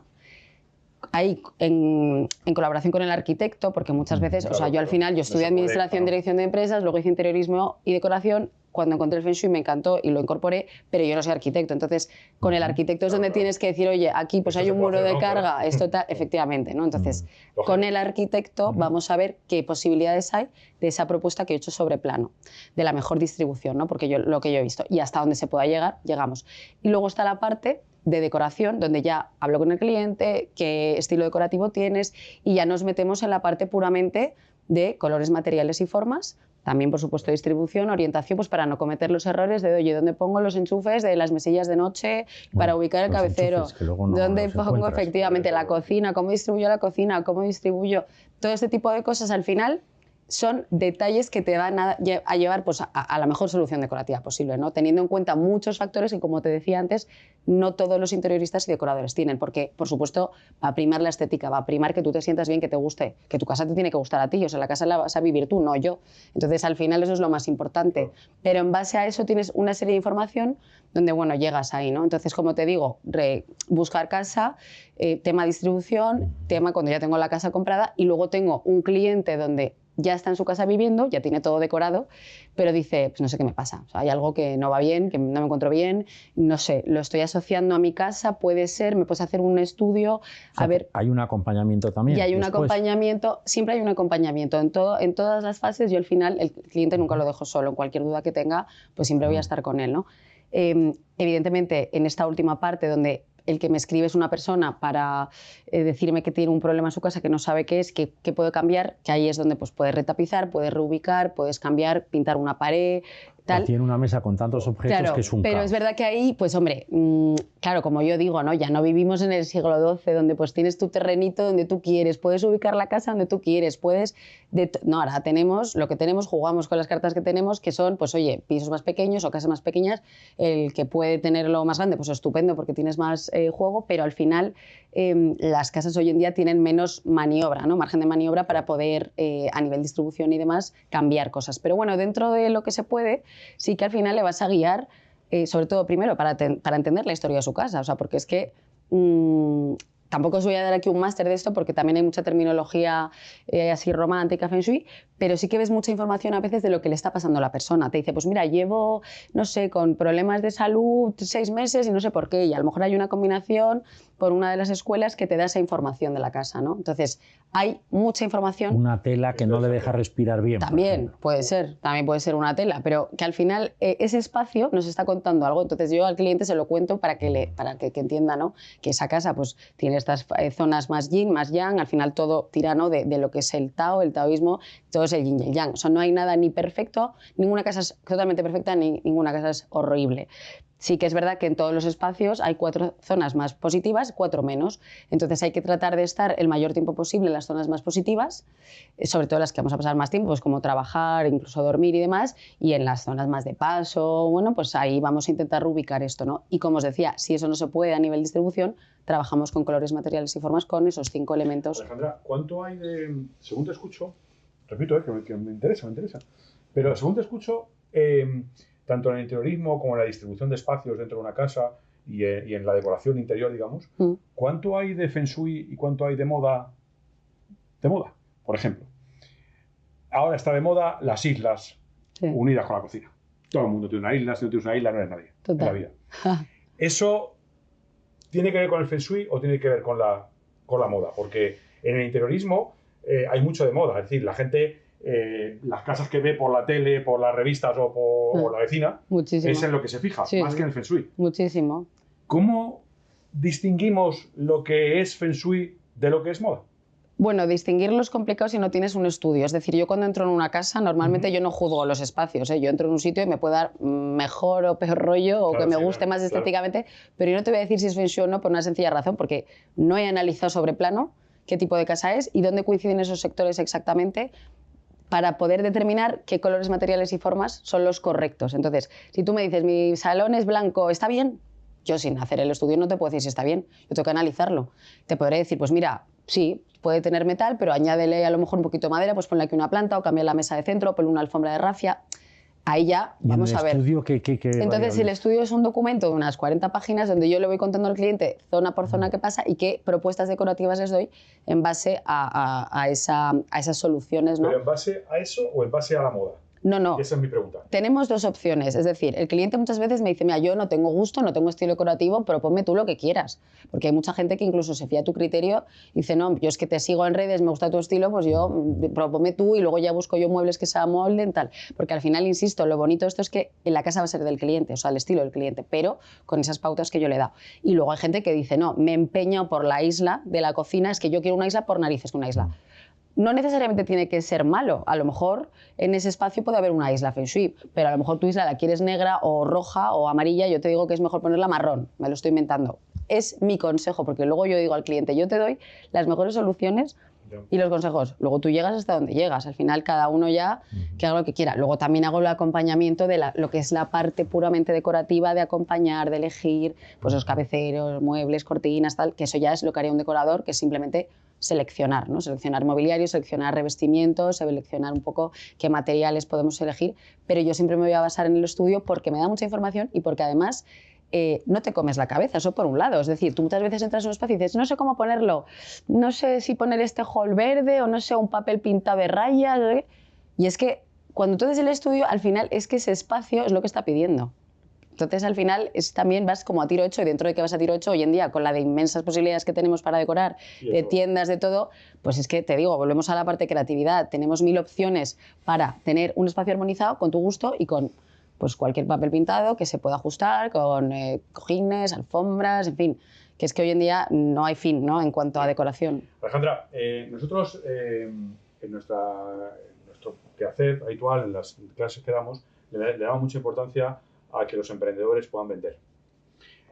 S3: ahí en colaboración con el arquitecto, porque muchas veces, o sea, yo al final, yo estudié administración, dirección de empresas, luego hice interiorismo y decoración. Cuando encontré el Feng Shui me encantó y lo incorporé, pero yo no soy arquitecto. Entonces, con el arquitecto es donde tienes que decir, oye, aquí pues hay un muro de carga, esto tal, efectivamente, ¿no? Entonces, con el arquitecto vamos a ver qué posibilidades hay de esa propuesta que he hecho sobre plano, de la mejor distribución, ¿no? Porque lo que yo he visto, y hasta donde se pueda llegar, llegamos. Y luego está la parte de decoración, donde ya hablo con el cliente, qué estilo decorativo tienes, y ya nos metemos en la parte puramente de colores, materiales y formas. También, por supuesto, distribución, orientación, pues para no cometer los errores de, oye, ¿dónde pongo los enchufes de las mesillas de noche para ubicar el cabecero? ¿Dónde pongo efectivamente la cocina? ¿Cómo distribuyo la cocina? ¿Cómo distribuyo? Todo este tipo de cosas al final son detalles que te van a llevar pues, a la mejor solución decorativa posible, ¿no? Teniendo en cuenta muchos factores que, como te decía antes, no todos los interioristas y decoradores tienen, porque, por supuesto, va a primar la estética, va a primar que tú te sientas bien, que te guste, que tu casa te tiene que gustar a ti, o sea, la casa la vas a vivir tú, no yo. Entonces, al final, eso es lo más importante. Pero en base a eso tienes una serie de información donde, bueno, llegas ahí, ¿no? Entonces, como te digo, buscar casa, tema distribución, tema cuando ya tengo la casa comprada, y luego tengo un cliente donde ya está en su casa viviendo, ya tiene todo decorado, pero dice, pues no sé qué me pasa, o sea, hay algo que no va bien, que no me encuentro bien, no sé, lo estoy asociando a mi casa, puede ser, me puedes hacer un estudio, a ver...
S2: Hay un acompañamiento también.
S3: Y hay un acompañamiento, siempre hay un acompañamiento, en todas las fases. Yo al final, el cliente nunca lo dejo solo, en cualquier duda que tenga, pues siempre voy a estar con él, ¿no? Evidentemente, en esta última parte donde el que me escribe es una persona para decirme que tiene un problema en su casa, que no sabe qué es, que puede cambiar, que ahí es donde pues, puedes retapizar, puedes reubicar, puedes cambiar, pintar una pared, tal.
S2: Tiene una mesa con tantos objetos,
S3: claro,
S2: que es un
S3: pero
S2: caos.
S3: Es verdad que ahí, pues hombre, claro, como yo digo, ¿no? Ya no vivimos en el siglo XII, donde pues tienes tu terrenito donde tú quieres, puedes ubicar la casa donde tú quieres, puedes... No, ahora tenemos lo que tenemos, jugamos con las cartas que tenemos, que son, pues oye, pisos más pequeños o casas más pequeñas, el que puede tenerlo más grande, pues estupendo, porque tienes más juego, pero al final las casas hoy en día tienen menos maniobra, ¿no? Margen de maniobra para poder, a nivel distribución y demás, cambiar cosas. Pero bueno, dentro de lo que se puede, sí que al final le vas a guiar, sobre todo primero para entender la historia de su casa, o sea, porque es que tampoco os voy a dar aquí un máster de esto porque también hay mucha terminología así romántica, Feng Shui, pero sí que ves mucha información a veces de lo que le está pasando a la persona. Te dice, pues mira, llevo, no sé, con problemas de salud 6 meses y no sé por qué, y a lo mejor hay una combinación por una de las escuelas que te da esa información de la casa, ¿no? Entonces, hay mucha información.
S2: Una tela que no le deja respirar bien.
S3: También puede ser una tela, pero que al final ese espacio nos está contando algo. Entonces yo al cliente se lo cuento para que entienda, ¿no? Que esa casa pues tiene estas zonas más yin, más yang, al final todo tira, ¿no? de lo que es el Tao, el taoísmo, todo es el yin y el yang. O sea, no hay nada ni perfecto, ninguna casa es totalmente perfecta, ni ninguna casa es horrible. Sí que es verdad que en todos los espacios hay 4 zonas más positivas, 4 menos. Entonces hay que tratar de estar el mayor tiempo posible en las zonas más positivas, sobre todo las que vamos a pasar más tiempo, pues como trabajar, incluso dormir y demás, y en las zonas más de paso, bueno, pues ahí vamos a intentar reubicar esto, ¿no? Y como os decía, si eso no se puede a nivel distribución, trabajamos con colores, materiales y formas con esos 5 elementos.
S1: Alejandra, ¿cuánto hay de, según te escucho, repito, que me interesa, pero según te escucho, tanto en el interiorismo como en la distribución de espacios dentro de una casa y en la decoración interior, digamos, ¿cuánto hay de Feng Shui y cuánto hay de moda? De moda, por ejemplo. Ahora está de moda las islas unidas con la cocina. Todo el mundo tiene una isla, si no tienes una isla no eres nadie.
S3: Total.
S1: En la vida. ¿Eso tiene que ver con el Feng Shui o tiene que ver con la moda? Porque en el interiorismo hay mucho de moda, es decir, la gente... las casas que ve por la tele, por las revistas o por la vecina,
S3: muchísimo.
S1: Es en lo que se fija, más que en el Feng Shui.
S3: Muchísimo.
S1: ¿Cómo distinguimos lo que es Feng Shui de lo que es moda?
S3: Bueno, distinguirlo es complicado si no tienes un estudio. Es decir, yo cuando entro en una casa, normalmente yo no juzgo los espacios. Yo entro en un sitio y me puede dar mejor o peor rollo, o que me guste más estéticamente, pero yo no te voy a decir si es Feng Shui o no por una sencilla razón, porque no he analizado sobre plano qué tipo de casa es y dónde coinciden esos sectores exactamente, para poder determinar qué colores, materiales y formas son los correctos. Entonces, si tú me dices, mi salón es blanco, ¿está bien? Yo sin hacer el estudio no te puedo decir si está bien, yo tengo que analizarlo. Te podré decir, pues mira, sí, puede tener metal, pero añádele a lo mejor un poquito de madera, pues ponle aquí una planta o cambia la mesa de centro, ponle una alfombra de rafia. Ahí ya vamos a ver. Entonces, el estudio es un documento de unas 40 páginas donde yo le voy contando al cliente zona por zona qué pasa y qué propuestas decorativas les doy en base a esas soluciones, ¿no?
S1: ¿Pero en base a eso o en base a la moda?
S3: No, no.
S1: Esa es mi pregunta.
S3: Tenemos 2 opciones. Es decir, el cliente muchas veces me dice, mira, yo no tengo gusto, no tengo estilo decorativo, pero ponme tú lo que quieras. Porque hay mucha gente que incluso se fía a tu criterio y dice, no, yo es que te sigo en redes, me gusta tu estilo, pues yo, propónme tú y luego ya busco yo muebles que se amolden, tal. Porque al final, insisto, lo bonito de esto es que en la casa va a ser del cliente, o sea, el estilo del cliente, pero con esas pautas que yo le he dado. Y luego hay gente que dice, no, me empeño por la isla de la cocina, es que yo quiero una isla por narices que una isla. No necesariamente tiene que ser malo. A lo mejor en ese espacio puede haber una isla Feng Shui, pero a lo mejor tu isla la quieres negra o roja o amarilla. Yo te digo que es mejor ponerla marrón. Me lo estoy inventando. Es mi consejo, porque luego yo digo al cliente, yo te doy las mejores soluciones y los consejos. Luego tú llegas hasta donde llegas. Al final cada uno ya que haga lo que quiera. Luego también hago el acompañamiento de lo que es la parte puramente decorativa de acompañar, de elegir pues los cabeceros, muebles, cortinas, tal, que eso ya es lo que haría un decorador, que es simplemente seleccionar, ¿no? Seleccionar mobiliario, seleccionar revestimientos, seleccionar un poco qué materiales podemos elegir, pero yo siempre me voy a basar en el estudio porque me da mucha información y porque además no te comes la cabeza, eso por un lado. Es decir, tú muchas veces entras en un espacio y dices, no sé cómo ponerlo, no sé si poner este hall verde o no sé, un papel pintado de rayas, y es que cuando tú haces el estudio, al final es que ese espacio es lo que está pidiendo. Entonces, al final, también vas como a tiro hecho, y dentro de que vas a tiro hecho, hoy en día, con la de inmensas posibilidades que tenemos para decorar, de tiendas, de todo, pues es que, te digo, volvemos a la parte de creatividad. Tenemos 1000 opciones para tener un espacio armonizado con tu gusto y con pues, cualquier papel pintado que se pueda ajustar, con cojines, alfombras, en fin, que es que hoy en día no hay fin, ¿no?, en cuanto a decoración.
S1: Alejandra, nosotros, en nuestro quehacer habitual, en las clases que damos, le damos mucha importancia a que los emprendedores puedan vender.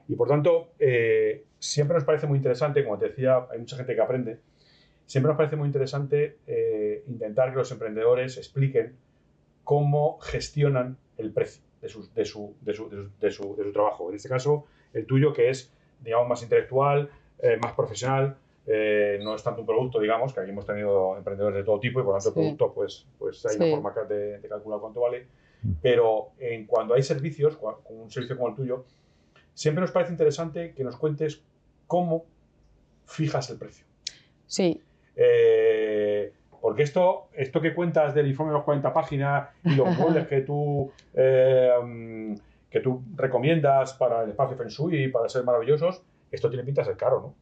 S1: Y por tanto, siempre nos parece muy interesante, como te decía, hay mucha gente que aprende, siempre nos parece muy interesante intentar que los emprendedores expliquen cómo gestionan el precio de su trabajo. En este caso, el tuyo, que es, digamos, más intelectual, más profesional, no es tanto un producto, digamos, que aquí hemos tenido emprendedores de todo tipo y por lo tanto el producto, pues hay una forma de calcular cuánto vale. Pero en cuando hay servicios, con un servicio como el tuyo, siempre nos parece interesante que nos cuentes cómo fijas el precio.
S3: Sí.
S1: Porque esto que cuentas del informe de las 40 páginas y los muebles que tú recomiendas para el espacio Feng Shui y para ser maravillosos, esto tiene pinta de ser caro, ¿no?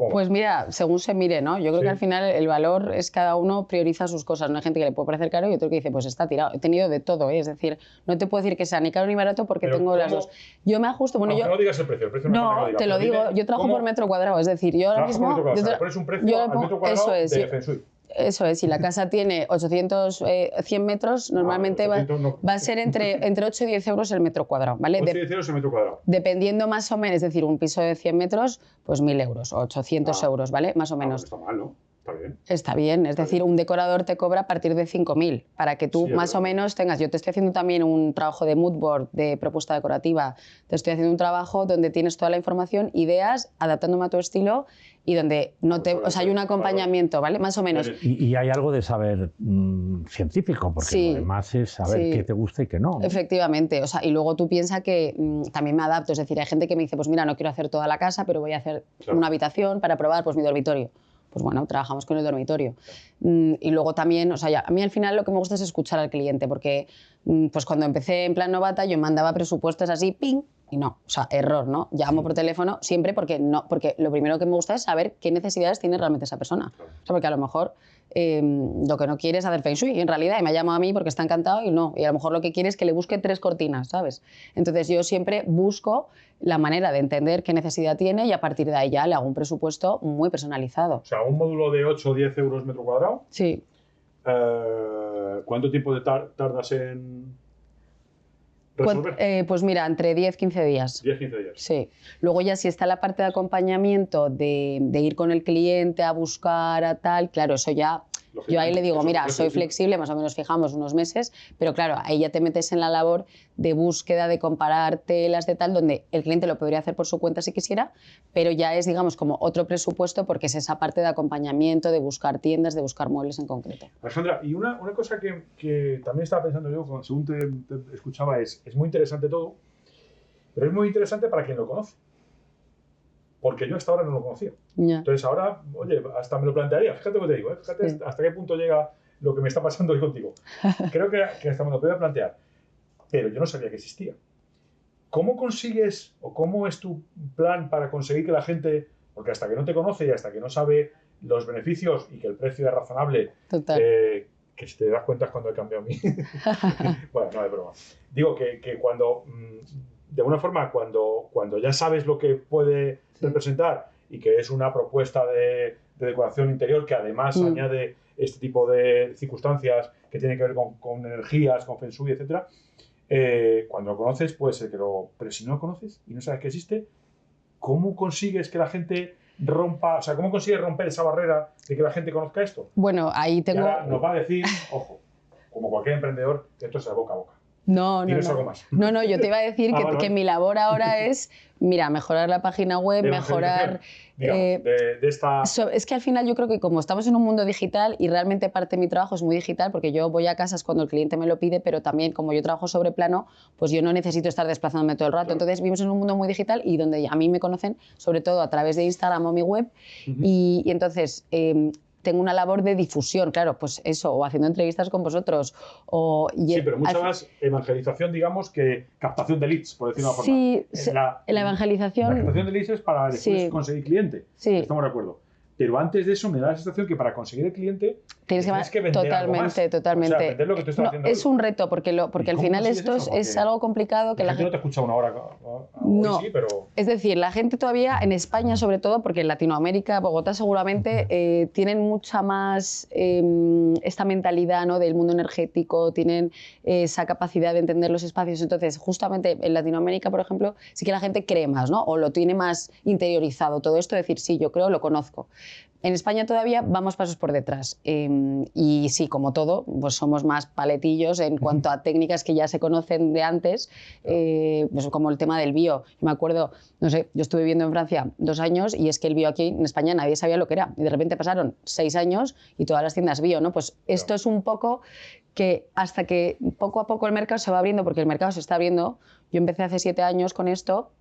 S3: Pues mira, según se mire, ¿no? Yo creo que al final el valor es cada uno prioriza sus cosas. No hay gente que le puede parecer caro y otro que dice, pues está tirado. He tenido de todo, ¿eh? Es decir, no te puedo decir que sea ni caro ni barato porque tengo las dos. Yo me ajusto, bueno,
S1: no digas el precio
S3: no te lo digo, yo trabajo por metro cuadrado, es decir, yo ahora mismo...
S1: Pones un precio al metro cuadrado de Feng Shui.
S3: Eso es, si la casa tiene 100 metros, normalmente
S1: 800 no.
S3: va a ser entre 8 y 10 euros el metro cuadrado, ¿vale?
S1: 8 y 10 euros el metro cuadrado.
S3: Dependiendo más o menos, es decir, un piso de 100 metros, pues 1.000 euros o 800 euros, ¿vale? Más o menos.
S1: Está mal, ¿no? Está bien.
S3: Está bien, es decir, un decorador te cobra a partir de 5.000 para que tú más o menos tengas. Yo te estoy haciendo también un trabajo de mood board, de propuesta decorativa. Te estoy haciendo un trabajo donde tienes toda la información, ideas, adaptándome a tu estilo y donde no te, o sea, hay un acompañamiento, ¿vale? Más o menos.
S2: Y hay algo de saber científico, porque lo demás es saber qué te gusta y qué no.
S3: Efectivamente, o sea, y luego tú piensas que también me adapto, es decir, hay gente que me dice, pues mira, no quiero hacer toda la casa, pero voy a hacer una habitación para probar pues mi dormitorio. Pues bueno, trabajamos con el dormitorio. Y luego también, o sea, a mí al final lo que me gusta es escuchar al cliente, porque pues cuando empecé en plan novata yo mandaba presupuestos así, ping, y no, o sea, error, ¿no? Llamo por teléfono siempre porque lo primero que me gusta es saber qué necesidades tiene realmente esa persona. O sea, porque a lo mejor lo que no quiere es hacer feng shui, en realidad, y me ha llamado a mí porque está encantado y no, y a lo mejor lo que quiere es que le busque 3 cortinas, ¿sabes? Entonces yo siempre busco la manera de entender qué necesidad tiene y a partir de ahí ya le hago un presupuesto muy personalizado.
S1: O sea, un módulo de 8 o 10 euros metro cuadrado.
S3: Sí.
S1: ¿Cuánto tiempo tardas en resolver?
S3: Pues mira, entre 10-15 días.
S1: 10-15 días.
S3: Sí. Luego ya si está la parte de acompañamiento, de ir con el cliente a buscar a tal, claro, eso ya... Yo ahí le digo, mira, soy flexible, más o menos fijamos unos meses, pero claro, ahí ya te metes en la labor de búsqueda, de comparar telas, de tal, donde el cliente lo podría hacer por su cuenta si quisiera, pero ya es, digamos, como otro presupuesto porque es esa parte de acompañamiento, de buscar tiendas, de buscar muebles en concreto.
S1: Alejandra, y una cosa que también estaba pensando yo, según te escuchaba, es muy interesante todo, pero es muy interesante para quien lo conoce. Porque yo hasta ahora no lo conocía.
S3: Yeah.
S1: Entonces ahora, oye, hasta me lo plantearía. Fíjate lo que te digo, fíjate hasta qué punto llega lo que me está pasando hoy contigo. Creo que hasta me lo podía plantear. Pero yo no sabía que existía. ¿Cómo consigues o cómo es tu plan para conseguir que la gente, porque hasta que no te conoce y hasta que no sabe los beneficios y que el precio es razonable, que si te das cuenta es cuando he cambiado a mí. Bueno, no, de broma. Digo que cuando... de alguna forma, cuando ya sabes lo que puede representar y que es una propuesta de decoración interior que además añade este tipo de circunstancias que tienen que ver con energías, con feng shui, etc. Cuando lo conoces, puede ser que lo... Pero si no lo conoces y no sabes que existe, ¿cómo consigues que la gente rompa... O sea, ¿cómo consigues romper esa barrera de que la gente conozca esto?
S3: Bueno, ahí tengo...
S1: Y ahora nos va a decir, ojo, como cualquier emprendedor, que esto es de boca a boca.
S3: No,
S1: algo más?
S3: No, yo te iba a decir que mi labor ahora es, mira, mejorar la página web, mejorar...
S1: Digamos, de esta...
S3: Es que al final yo creo que como estamos en un mundo digital y realmente parte de mi trabajo es muy digital porque yo voy a casas cuando el cliente me lo pide, pero también como yo trabajo sobre plano, pues yo no necesito estar desplazándome todo el rato. Claro. Entonces vivimos en un mundo muy digital y donde a mí me conocen sobre todo a través de Instagram o mi web y entonces... tengo una labor de difusión, claro, pues eso, o haciendo entrevistas con vosotros.
S1: Sí, pero mucha más evangelización, digamos, que captación de leads, por decirlo de una forma.
S3: Sí, la evangelización...
S1: La captación de leads es para después conseguir cliente.
S3: Sí.
S1: Estamos de acuerdo. Pero antes de eso me da la sensación que para conseguir el cliente tienes que vender
S3: totalmente,
S1: algo más.
S3: totalmente.
S1: O sea, vender lo que tú estás haciendo
S3: es
S1: hoy.
S3: un reto porque al final esto es algo complicado que
S1: la gente no te escucha una hora.
S3: No,
S1: hoy sí, pero...
S3: Es decir, la gente todavía en España sobre todo, porque en Latinoamérica, Bogotá seguramente tienen mucha más esta mentalidad, ¿no?, del mundo energético, tienen esa capacidad de entender los espacios. Entonces, justamente en Latinoamérica, por ejemplo, sí que la gente cree más, ¿no?, o lo tiene más interiorizado todo esto, decir, sí, yo creo, lo conozco. En España todavía vamos pasos por detrás y sí, como todo, pues somos más paletillos en cuanto a técnicas que ya se conocen de antes, pues como el tema del bio. Me acuerdo, no sé, yo estuve viviendo en Francia 2 años y es que el bio aquí en España nadie sabía lo que era y de repente pasaron 6 años y todas las tiendas bio, ¿no? Pues esto es un poco que hasta que poco a poco el mercado se va abriendo, porque el mercado se está abriendo. Yo empecé hace 7 años con esto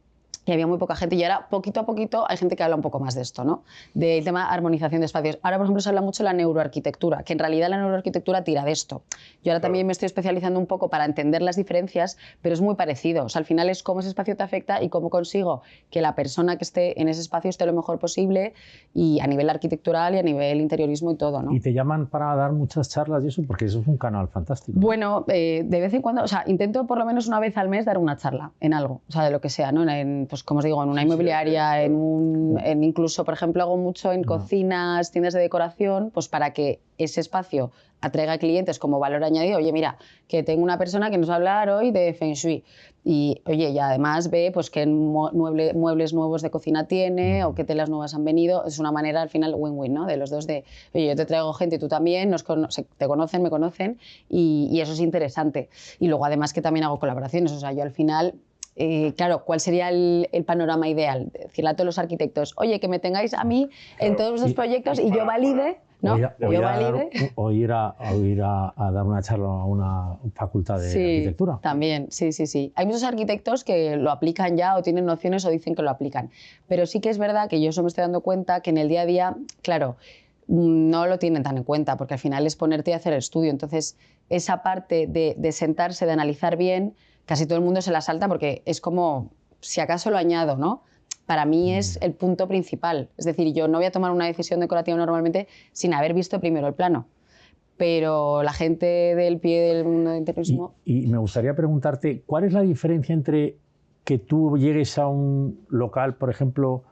S3: y había muy poca gente y ahora poquito a poquito hay gente que habla un poco más de esto, ¿no? Del tema de armonización de espacios. Ahora, por ejemplo, se habla mucho de la neuroarquitectura, que en realidad la neuroarquitectura tira de esto. Yo ahora también me estoy especializando un poco para entender las diferencias, pero es muy parecido. O sea, al final es cómo ese espacio te afecta y cómo consigo que la persona que esté en ese espacio esté lo mejor posible y a nivel arquitectural y a nivel interiorismo y todo, ¿no?
S2: Y te llaman para dar muchas charlas y eso, porque eso es un canal fantástico.
S3: Bueno, de vez en cuando, o sea, intento por lo menos una vez al mes dar una charla en algo, o sea, de lo que sea, ¿no? Pues pues como os digo, en una inmobiliaria, en incluso, por ejemplo, hago mucho en cocinas, tiendas de decoración, pues para que ese espacio atraiga clientes como valor añadido. Oye, mira, que tengo una persona que nos va a hablar hoy de Feng Shui y, oye, y además ve pues qué muebles nuevos de cocina tiene o qué telas nuevas han venido. Es una manera al final win-win, ¿no? De los dos de, oye, yo te traigo gente y tú también, te conocen, me conocen y eso es interesante. Y luego además que también hago colaboraciones, o sea, yo al final... claro, ¿cuál sería el panorama ideal? Decirle a todos los arquitectos, oye, que me tengáis a mí en todos vuestros proyectos y yo valide, ¿no?
S2: O ir a dar una charla a una facultad de arquitectura.
S3: También, sí. Hay muchos arquitectos que lo aplican ya o tienen nociones o dicen que lo aplican. Pero sí que es verdad que yo eso me estoy dando cuenta que en el día a día, claro, no lo tienen tan en cuenta porque al final es ponerte a hacer el estudio. Entonces, esa parte de sentarse, de analizar bien, casi todo el mundo se la salta porque es como, si acaso lo añado, ¿no? Para mí es el punto principal. Es decir, yo no voy a tomar una decisión decorativa normalmente sin haber visto primero el plano. Pero la gente del pie del mundo del interiorismo...
S2: Y me gustaría preguntarte, ¿cuál es la diferencia entre que tú llegues a un local, por ejemplo,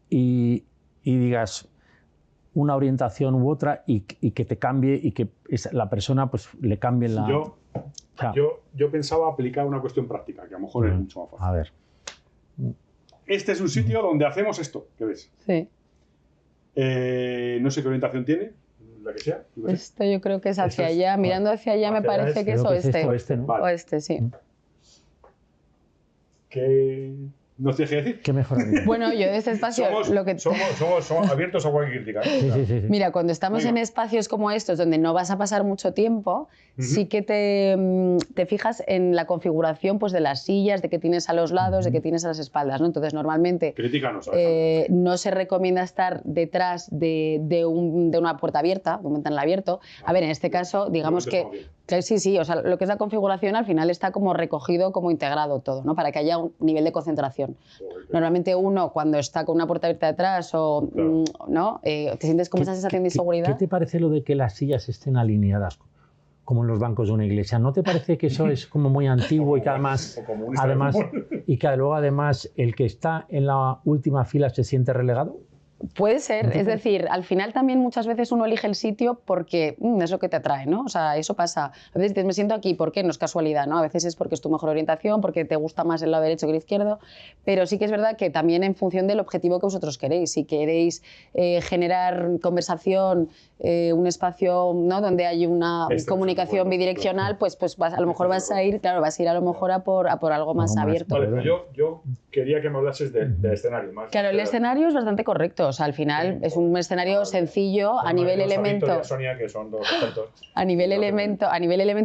S2: y digas una orientación u otra y que te cambie y que la persona pues, le cambie la...
S1: Yo pensaba aplicar una cuestión práctica, que a lo mejor es mucho más fácil.
S2: A ver.
S1: Este es un sitio donde hacemos esto, ¿qué ves?
S3: Sí.
S1: No sé qué orientación tiene, la que sea.
S3: Esto yo creo que es hacia allá. Mirando hacia allá me parece que es oeste.
S2: Oeste, ¿no?
S1: Vale.
S3: Oeste, sí.
S1: ¿Qué nos tienes que decir?
S2: ¿Qué mejoraría?
S3: Bueno, yo de este espacio...
S1: somos abiertos a cualquier crítica.
S2: Sí.
S3: Mira, cuando estamos en espacios como estos, donde no vas a pasar mucho tiempo, sí que te fijas en la configuración pues, de las sillas, de que tienes a los lados, de que tienes a las espaldas, ¿no? Entonces, normalmente no se recomienda estar detrás de una puerta abierta, de un ventanal abierto. A ver, en este caso, digamos que... Sí, o sea, lo que es la configuración al final está como recogido, como integrado todo, ¿no? Para que haya un nivel de concentración. Normalmente uno, cuando está con una puerta abierta detrás o ¿no? Te sientes como esa sensación de inseguridad.
S2: ¿Qué te parece lo de que las sillas estén alineadas como en los bancos de una iglesia? ¿No te parece que eso es como muy antiguo y que además luego además el que está en la última fila se siente relegado?
S3: Puede ser, es decir, al final también muchas veces uno elige el sitio porque es lo que te atrae, ¿no? O sea, eso pasa. A veces dices, me siento aquí, ¿por qué? No es casualidad, ¿no? A veces es porque es tu mejor orientación, porque te gusta más el lado derecho que el izquierdo, pero sí que es verdad que también en función del objetivo que vosotros queréis. Si queréis generar conversación, un espacio, ¿no? Donde hay una comunicación bidireccional, pues a lo mejor vas a ir a lo mejor a por algo más abierto.
S1: Vale, pero yo quería que me hablases del escenario.
S3: Claro, el escenario es bastante correcto. O sea, al final es un escenario sencillo a nivel elemento.
S1: Sonia, que son dos expertos.
S3: A nivel elemento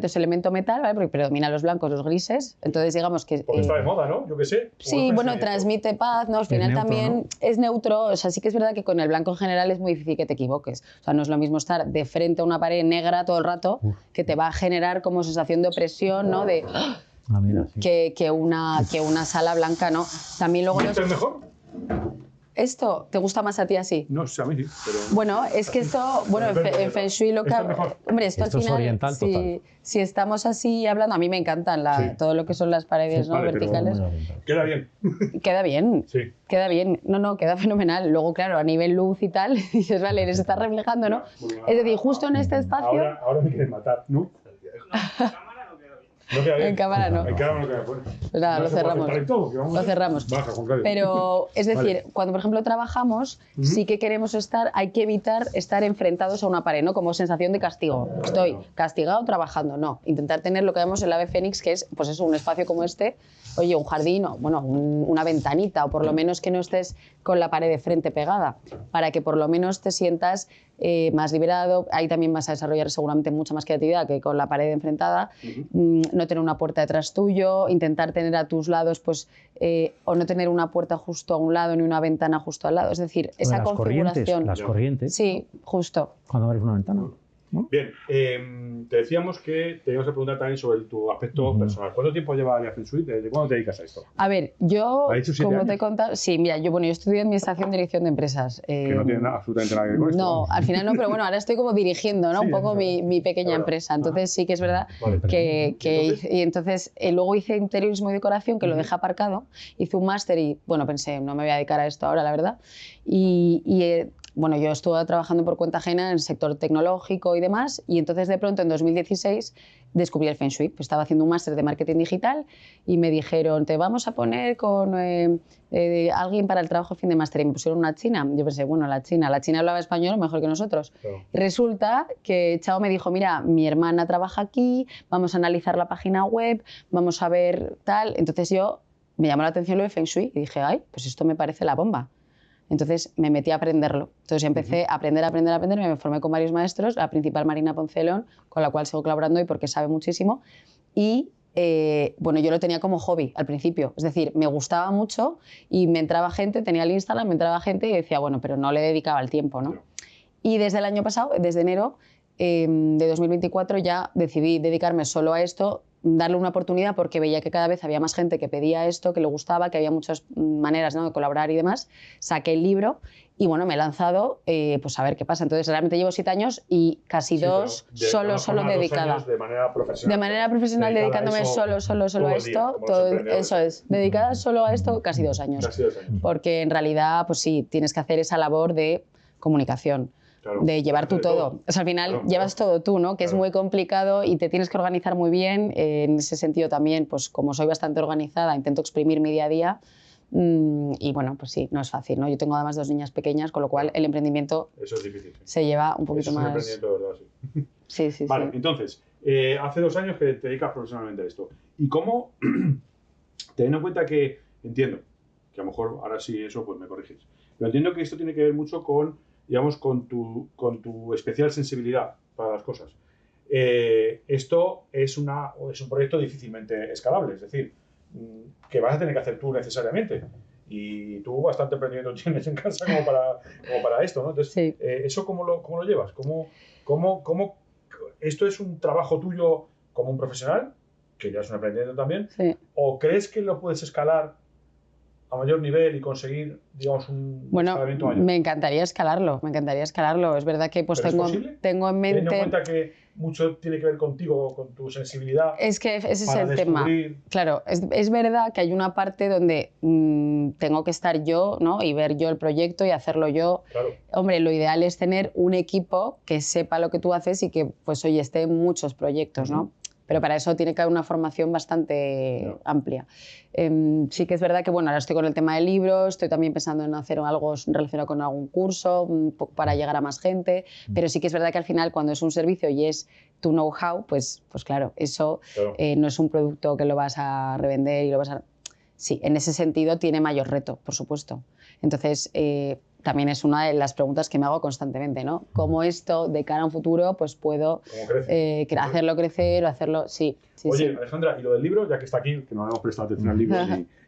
S3: es elemento metal, ¿vale? Porque predominan los blancos, los grises. Entonces, digamos que.
S1: Porque está de moda, ¿no? Yo qué sé.
S3: Sí, bueno, transmite paz, ¿no? Al final neutro, también ¿no? Es neutro. O sea, sí que es verdad que con el blanco en general es muy difícil que te equivoques. O sea, no es lo mismo estar de frente a una pared negra todo el rato, que te va a generar como sensación de opresión, ¿no? De.
S2: Mira, sí.
S3: que una sala blanca, ¿no? También luego.
S1: ¿Esto es mejor?
S3: ¿Esto te gusta más a ti así?
S1: No sé, a mí sí, pero...
S3: Bueno, es que esto, bueno, en Feng Shui lo que... Hombre, esto al final,
S2: es oriental,
S3: si estamos así hablando, a mí me encantan todo lo que son las paredes, ¿no? Verticales.
S1: Queda bien.
S3: Queda bien.
S1: Sí.
S3: Queda bien. No, queda fenomenal. Luego, claro, a nivel luz y tal, dices, vale, les está reflejando, ¿no? Es decir, justo en este espacio...
S1: Ahora me quieren matar, ¿no? No queda bien.
S3: En cámara no.
S1: En cámara no queda bien.
S3: Pues nada, lo cerramos. Lo cerramos.
S1: Baja, Juan Carlos.
S3: Pero, es decir, cuando por ejemplo trabajamos, sí que queremos hay que evitar estar enfrentados a una pared, ¿no? Como sensación de castigo. Estoy castigado trabajando, no. Intentar tener lo que vemos en el ave fénix, que es, pues eso, un espacio como este, oye, un jardín, o bueno, una ventanita, o por lo menos que no estés con la pared de frente pegada, para que por lo menos te sientas más liberado. Ahí también vas a desarrollar seguramente mucha más creatividad que con la pared enfrentada. No tener una puerta detrás tuyo, intentar tener a tus lados, pues, o no tener una puerta justo a un lado ni una ventana justo al lado. Es decir, esa configuración.
S2: Las corrientes.
S3: Sí, justo.
S2: Cuando abres una ventana.
S1: ¿no? Bien, te decíamos que te íbamos a preguntar también sobre tu aspecto personal. ¿Cuánto tiempo lleva Alia Feng Shui? ¿Desde cuándo te dedicas a esto?
S3: A ver, yo,
S1: ¿Ha dicho 7
S3: como
S1: años?
S3: te he contado, sí, mira, yo estudié Administración y Dirección de Empresas.
S1: Que no tiene absolutamente nada que ver con esto.
S3: No, al final no, pero bueno, ahora estoy como dirigiendo, ¿no?
S1: Sí,
S3: un poco mi pequeña
S1: claro.
S3: empresa. Entonces sí que es verdad
S1: Vale.
S3: entonces luego hice interiorismo y decoración, que lo dejé aparcado, hice un máster y, bueno, pensé, no me voy a dedicar a esto ahora, la verdad. Bueno, yo estuve trabajando por cuenta ajena en el sector tecnológico y demás, y entonces de pronto en 2016 descubrí el Feng Shui. Pues estaba haciendo un máster de marketing digital y me dijeron, te vamos a poner con alguien para el trabajo fin de máster, y me pusieron una china. Yo pensé, bueno, la china hablaba español mejor que nosotros.
S1: Claro.
S3: Resulta que Chao me dijo, mira, mi hermana trabaja aquí, vamos a analizar la página web, vamos a ver tal. Entonces me llamó la atención lo de Feng Shui y dije, ay, pues esto me parece la bomba. Entonces me metí a aprenderlo. Entonces empecé a aprender, me formé con varios maestros, la principal Marina Poncelón, con la cual sigo colaborando hoy porque sabe muchísimo. Y bueno, yo lo tenía como hobby al principio, es decir, me gustaba mucho y me entraba gente, tenía el Instagram, me entraba gente y decía, bueno, pero no le dedicaba el tiempo, ¿no? Y desde el año pasado, desde enero de 2024, ya decidí dedicarme solo a esto, darle una oportunidad porque veía que cada vez había más gente que pedía esto, que le gustaba, que había muchas maneras, ¿no?, de colaborar y demás. Saqué el libro y bueno, me he lanzado pues a ver qué pasa. Entonces realmente llevo 7 años y casi 2 solo dedicada.
S1: 2 años de manera profesional.
S3: De manera profesional, dedicándome solo a esto. Eso es, dedicada solo a esto casi 2 años.
S1: Casi 2 años.
S3: Porque en realidad, pues sí, tienes que hacer esa labor de comunicación. Claro, de llevar tú todo. O sea, al final llevas todo tú, ¿no? Que es muy complicado y te tienes que organizar muy bien. En ese sentido también, pues como soy bastante organizada, intento exprimir mi día a día. Y bueno, pues sí, no es fácil, ¿no? Yo tengo además 2 niñas pequeñas, con lo cual el emprendimiento
S1: eso es difícil.
S3: Se lleva un poquito
S1: eso
S3: más...
S1: Es un emprendimiento, ¿verdad? Sí.
S3: Sí.
S1: Vale, entonces, hace 2 años que te dedicas profesionalmente a esto. ¿Y cómo, teniendo en cuenta que, entiendo, que a lo mejor ahora sí eso, pues me corriges, pero entiendo que esto tiene que ver mucho con, digamos, con tu especial sensibilidad para las cosas. Esto es un proyecto difícilmente escalable, es decir, que vas a tener que hacer tú necesariamente. Y tú bastante emprendimiento tienes en casa como para esto, ¿no? Entonces,
S3: sí.
S1: ¿Eso cómo lo llevas? ¿Cómo esto es un trabajo tuyo como un profesional, que ya es un emprendimiento también?
S3: Sí.
S1: ¿O crees que lo puedes escalar a mayor nivel y conseguir, digamos, un escalamiento mayor?
S3: Me encantaría escalarlo. Es verdad que pues tengo en mente...
S1: Teniendo en cuenta que mucho tiene que ver contigo, con tu sensibilidad.
S3: Es que ese es el tema. Claro, es verdad que hay una parte donde tengo que estar yo, ¿no? Y ver yo el proyecto y hacerlo yo.
S1: Claro.
S3: Hombre, lo ideal es tener un equipo que sepa lo que tú haces y que, pues, oye, esté en muchos proyectos, ¿no? Pero para eso tiene que haber una formación bastante amplia. Sí que es verdad que, bueno, ahora estoy con el tema del libro, estoy también pensando en hacer algo relacionado con algún curso, un poco para llegar a más gente, pero sí que es verdad que al final cuando es un servicio y es tu know-how, pues claro, eso no es un producto que lo vas a revender y lo vas a... Sí, en ese sentido tiene mayor reto, por supuesto. Entonces, también es una de las preguntas que me hago constantemente, ¿no? ¿Cómo esto, de cara a un futuro, pues puedo hacerlo crecer o hacerlo...? Sí.
S1: Oye, sí. Alejandra, y lo del libro, ya que está aquí, que no hemos prestado atención al libro,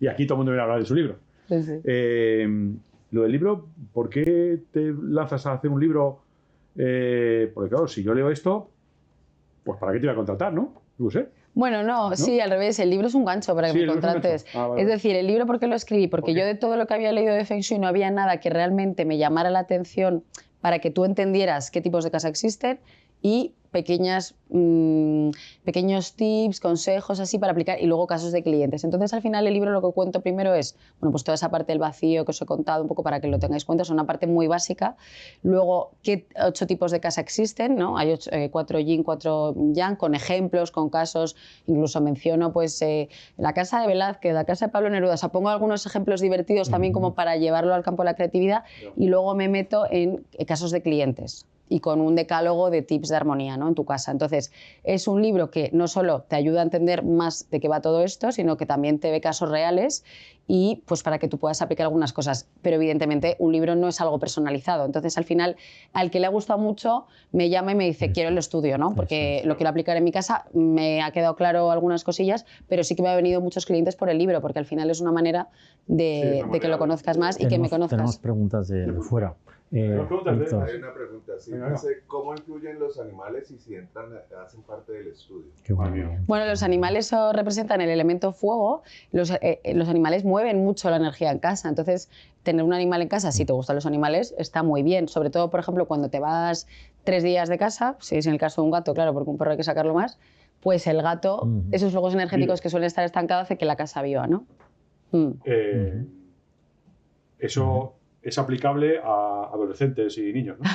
S1: y aquí todo el mundo viene a hablar de su libro.
S3: Sí.
S1: Lo del libro, ¿por qué te lanzas a hacer un libro? Porque claro, si yo leo esto, pues ¿para qué te voy a contratar, no? No sé.
S3: Bueno, no, sí, al revés, el libro es un gancho para que me contrates.
S1: Vale.
S3: Es decir, el libro, ¿por qué lo escribí? Porque yo de todo lo que había leído de Feng Shui no había nada que realmente me llamara la atención para que tú entendieras qué tipos de casa existen y pequeños tips, consejos así para aplicar y luego casos de clientes. Entonces, al final, el libro lo que cuento primero es, bueno, pues toda esa parte del vacío que os he contado un poco para que lo tengáis cuenta, es una parte muy básica. Luego, qué 8 tipos de casa existen, ¿no? Hay 4 yin, 4 yang, con ejemplos, con casos, incluso menciono pues la casa de Velázquez, la casa de Pablo Neruda, o sea, pongo algunos ejemplos divertidos también como para llevarlo al campo de la creatividad y luego me meto en casos de clientes y con un decálogo de tips de armonía, ¿no?, en tu casa. Entonces, es un libro que no solo te ayuda a entender más de qué va todo esto, sino que también te ve casos reales y pues para que tú puedas aplicar algunas cosas. Pero evidentemente un libro no es algo personalizado. Entonces, al final, al que le ha gustado mucho, me llama y me dice, quiero el estudio, ¿no? Porque lo quiero aplicar en mi casa. Me ha quedado claro algunas cosillas, pero sí que me han venido muchos clientes por el libro, porque al final es una manera de que lo conozcas más y que me conozcas.
S2: Tenemos preguntas de fuera. Víctor.
S4: Hay una pregunta, sí.
S1: Venga,
S4: Dice, ¿cómo influyen los animales y si entran, hacen parte del estudio?
S2: Qué bueno.
S3: Bueno, los animales representan el elemento fuego. Los animales mueven mucho la energía en casa. Entonces, tener un animal en casa, si te gustan los animales, está muy bien. Sobre todo, por ejemplo, cuando te vas 3 días de casa, si es en el caso de un gato, claro, porque un perro hay que sacarlo más, pues el gato, esos flujos energéticos que suelen estar estancados, hace que la casa viva, ¿no?
S1: Eso es aplicable a adolescentes y niños, ¿no?